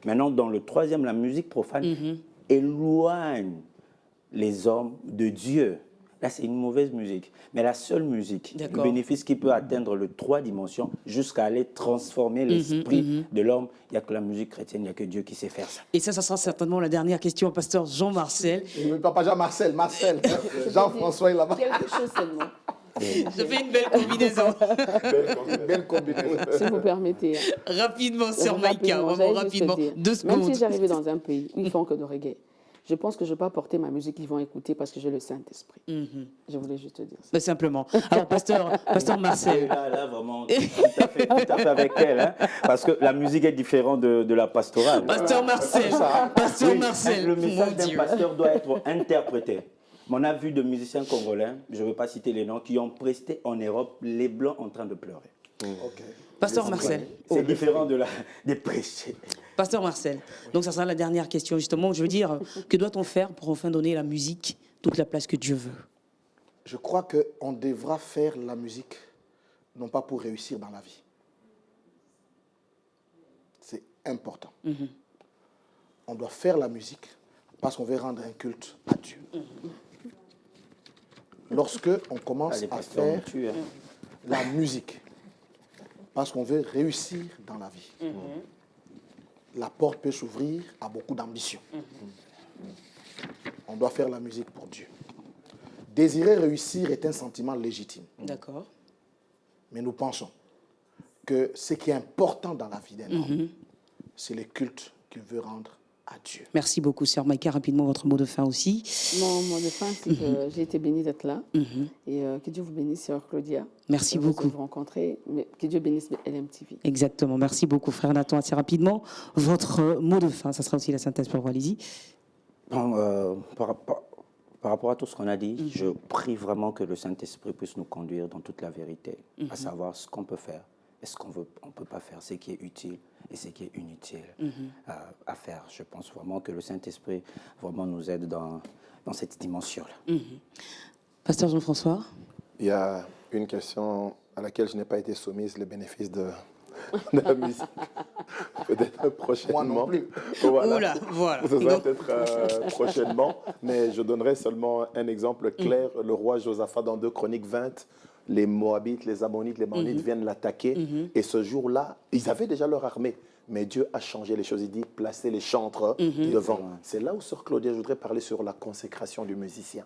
Speaker 4: maintenant, dans le 3e, la musique profane éloigne les hommes de Dieu. Là, c'est une mauvaise musique. Mais la seule musique, le bénéfice qui peut atteindre les 3 dimensions jusqu'à aller transformer l'esprit de l'homme, il n'y a que la musique chrétienne, il n'y a que Dieu qui sait faire ça.
Speaker 1: Et ça sera certainement la dernière question au pasteur Jean-Marcel.
Speaker 3: Pas Jean-Marcel, Marcel. Jean-François est là-bas.
Speaker 5: Quelque chose seulement.
Speaker 1: Ça fait une belle combinaison.
Speaker 3: Belle combinaison.
Speaker 5: Si vous permettez.
Speaker 1: Rapidement, Sœur Maïka, vraiment rapidement. 2 secondes.
Speaker 5: Même si j'arrivais dans un pays où ils font que de reggae, je pense que je ne vais pas porter ma musique qu'ils vont écouter parce que j'ai le Saint-Esprit. Je voulais juste te dire ça.
Speaker 1: Mais simplement. Alors, pasteur Marcel.
Speaker 4: Là, vraiment, tout à fait avec elle. Hein, parce que la musique est différente de la pastorale.
Speaker 1: Pasteur Marcel. Marcel.
Speaker 4: Le message d'un pasteur doit être interprété. On a vu de musiciens congolais, je ne veux pas citer les noms, qui ont presté en Europe les Blancs en train de pleurer.
Speaker 1: Pasteur Marcel.
Speaker 4: C'est différent des prêchés.
Speaker 1: Pasteur Marcel, donc ça sera la dernière question justement. Je veux dire, que doit-on faire pour enfin donner à la musique toute la place que Dieu veut?
Speaker 3: Je crois qu'on devra faire la musique, non pas pour réussir dans la vie. C'est important. On doit faire la musique parce qu'on veut rendre un culte à Dieu. Lorsque on commence à faire la musique parce qu'on veut réussir dans la vie, la porte peut s'ouvrir à beaucoup d'ambition. On doit faire la musique pour Dieu. Désirer réussir est un sentiment légitime.
Speaker 1: D'accord.
Speaker 3: Mais nous pensons que ce qui est important dans la vie d'un homme, c'est le culte qu'il veut rendre à Dieu.
Speaker 1: Merci beaucoup, Sœur Maïka. Rapidement, votre mot de fin aussi.
Speaker 5: Mon mot de fin, c'est que j'ai été bénie d'être là. Et que Dieu vous bénisse, Sœur Claudia.
Speaker 1: Merci beaucoup.
Speaker 5: Vous rencontrer, mais que Dieu bénisse LMTV.
Speaker 1: Exactement. Merci beaucoup, frère Nathan. Assez rapidement, votre mot de fin. Ça sera aussi la synthèse pour allez-y.
Speaker 4: Par rapport à tout ce qu'on a dit, je prie vraiment que le Saint-Esprit puisse nous conduire dans toute la vérité, à savoir ce qu'on peut faire et ce qu'on ne peut pas faire, ce qui est utile et ce qui est inutile à faire. Je pense vraiment que le Saint-Esprit vraiment nous aide dans cette dimension-là.
Speaker 1: Pasteur Jean-François?
Speaker 2: Il y a une question à laquelle je n'ai pas été soumise, les bénéfices de la musique. Peut-être prochainement.
Speaker 3: Moi non plus.
Speaker 2: Voilà.
Speaker 1: Voilà.
Speaker 2: Ça sera peut-être prochainement. Mais je donnerai seulement un exemple clair. Le roi Josaphat, dans 2 Chroniques 20, les Moabites, les Ammonites, les Maonites viennent l'attaquer. Et ce jour-là, ils avaient déjà leur armée. Mais Dieu a changé les choses. Il dit, placez les chantres devant. C'est là où, Sœur Claudia, je voudrais parler sur la consécration du musicien.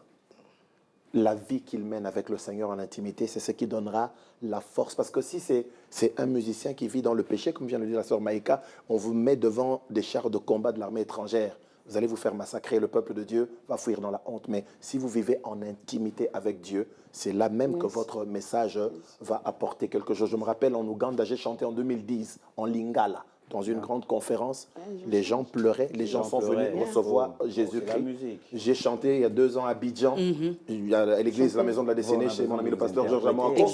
Speaker 2: La vie qu'il mène avec le Seigneur en intimité, c'est ce qui donnera la force. Parce que si c'est un musicien qui vit dans le péché, comme vient de le dire la sœur Maïka, on vous met devant des chars de combat de l'armée étrangère. Vous allez vous faire massacrer, le peuple de Dieu va fuir dans la honte. Mais si vous vivez en intimité avec Dieu, c'est là même que votre message va apporter quelque chose. Je me rappelle, en Ouganda, j'ai chanté en 2010, en Lingala, dans une grande conférence, les gens pleuraient, les gens sont venus recevoir
Speaker 4: C'est la
Speaker 2: Jésus-Christ.
Speaker 4: musique.
Speaker 2: J'ai chanté il y a 2 ans à Abidjan, à l'église La Maison de la Destinée, chez mon ami le pasteur Georges Amanko.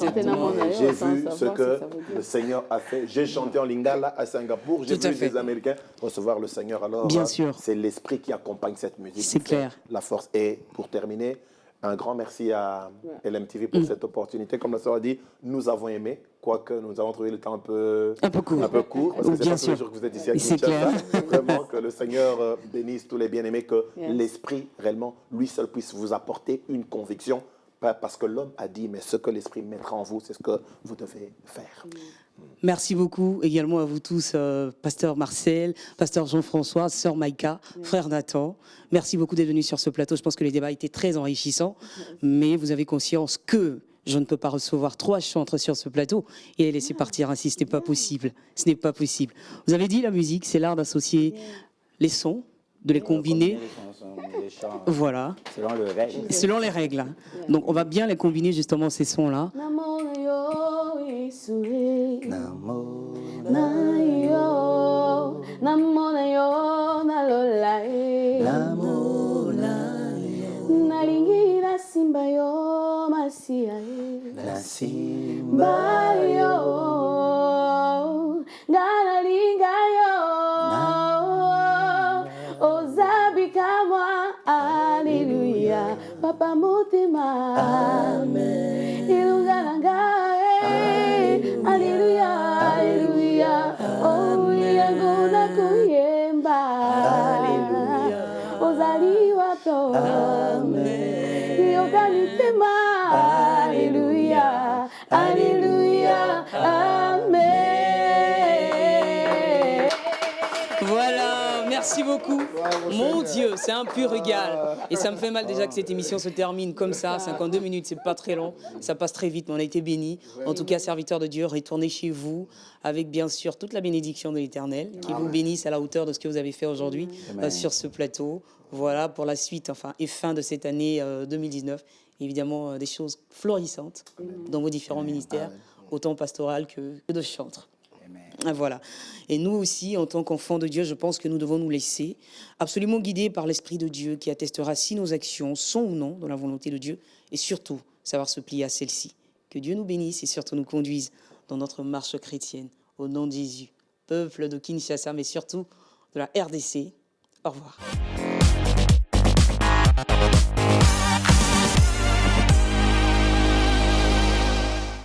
Speaker 2: J'ai vu ce que le Seigneur a fait. J'ai chanté en Lingala à Singapour, j'ai
Speaker 1: Tout à
Speaker 2: vu
Speaker 1: fait.
Speaker 2: des Américains recevoir le Seigneur. Alors,
Speaker 1: Bien sûr.
Speaker 2: c'est l'esprit qui accompagne cette musique.
Speaker 1: C'est
Speaker 2: qui fait
Speaker 1: clair.
Speaker 2: La force. Et pour terminer, un grand merci à LMTV pour cette opportunité. Comme la sœur a dit, nous avons aimé, quoique nous avons trouvé le temps un peu court, parce que c'est
Speaker 1: Bien
Speaker 2: pas tous
Speaker 1: sûr.
Speaker 2: les jours que vous êtes ici à
Speaker 1: C'est
Speaker 2: Kinshasa. Vraiment que le Seigneur bénisse tous les bien-aimés, que l'Esprit réellement, lui seul, puisse vous apporter une conviction, pas parce que l'homme a dit, mais ce que l'Esprit mettra en vous, c'est ce que vous devez faire.
Speaker 1: Merci beaucoup également à vous tous, Pasteur Marcel, Pasteur Jean-François, Sœur Maïka, Frère Nathan. Merci beaucoup d'être venus sur ce plateau. Je pense que les débats étaient très enrichissants, mais vous avez conscience que je ne peux pas recevoir 3 chantres sur ce plateau et les laisser partir ainsi. Ce n'est pas possible. Ce n'est pas possible. Vous avez dit la musique, c'est l'art d'associer les sons, de les combiner.
Speaker 4: Les chants,
Speaker 1: Voilà,
Speaker 4: selon le règle.
Speaker 1: selon les règles. Hein. Donc on va bien les combiner justement ces sons-là.
Speaker 5: Nalingira simba yo masia bayo nganalinga yo ozabikamwa aleluya papa motema amen ilungalanga aleluya aleluya oh yangona kuyemba ozaliwa to yokanitema aleluya aleluya amen.
Speaker 1: Voilà, merci beaucoup. Mon Dieu, c'est un pur régal. Et ça me fait mal déjà que cette émission se termine comme ça. 52 minutes, c'est pas très long. Ça passe très vite, mais on a été bénis. En tout cas, serviteurs de Dieu, retournez chez vous avec bien sûr toute la bénédiction de l'Éternel qui vous bénisse à la hauteur de ce que vous avez fait aujourd'hui sur ce plateau. Voilà pour la suite, et fin de cette année 2019. Évidemment, des choses florissantes dans vos différents ministères, autant pastoral que de chantre. Voilà. Et nous aussi, en tant qu'enfants de Dieu, je pense que nous devons nous laisser absolument guider par l'Esprit de Dieu qui attestera si nos actions sont ou non dans la volonté de Dieu et surtout savoir se plier à celle-ci. Que Dieu nous bénisse et surtout nous conduise dans notre marche chrétienne. Au nom de Jésus, peuple de Kinshasa, mais surtout de la RDC. Au revoir.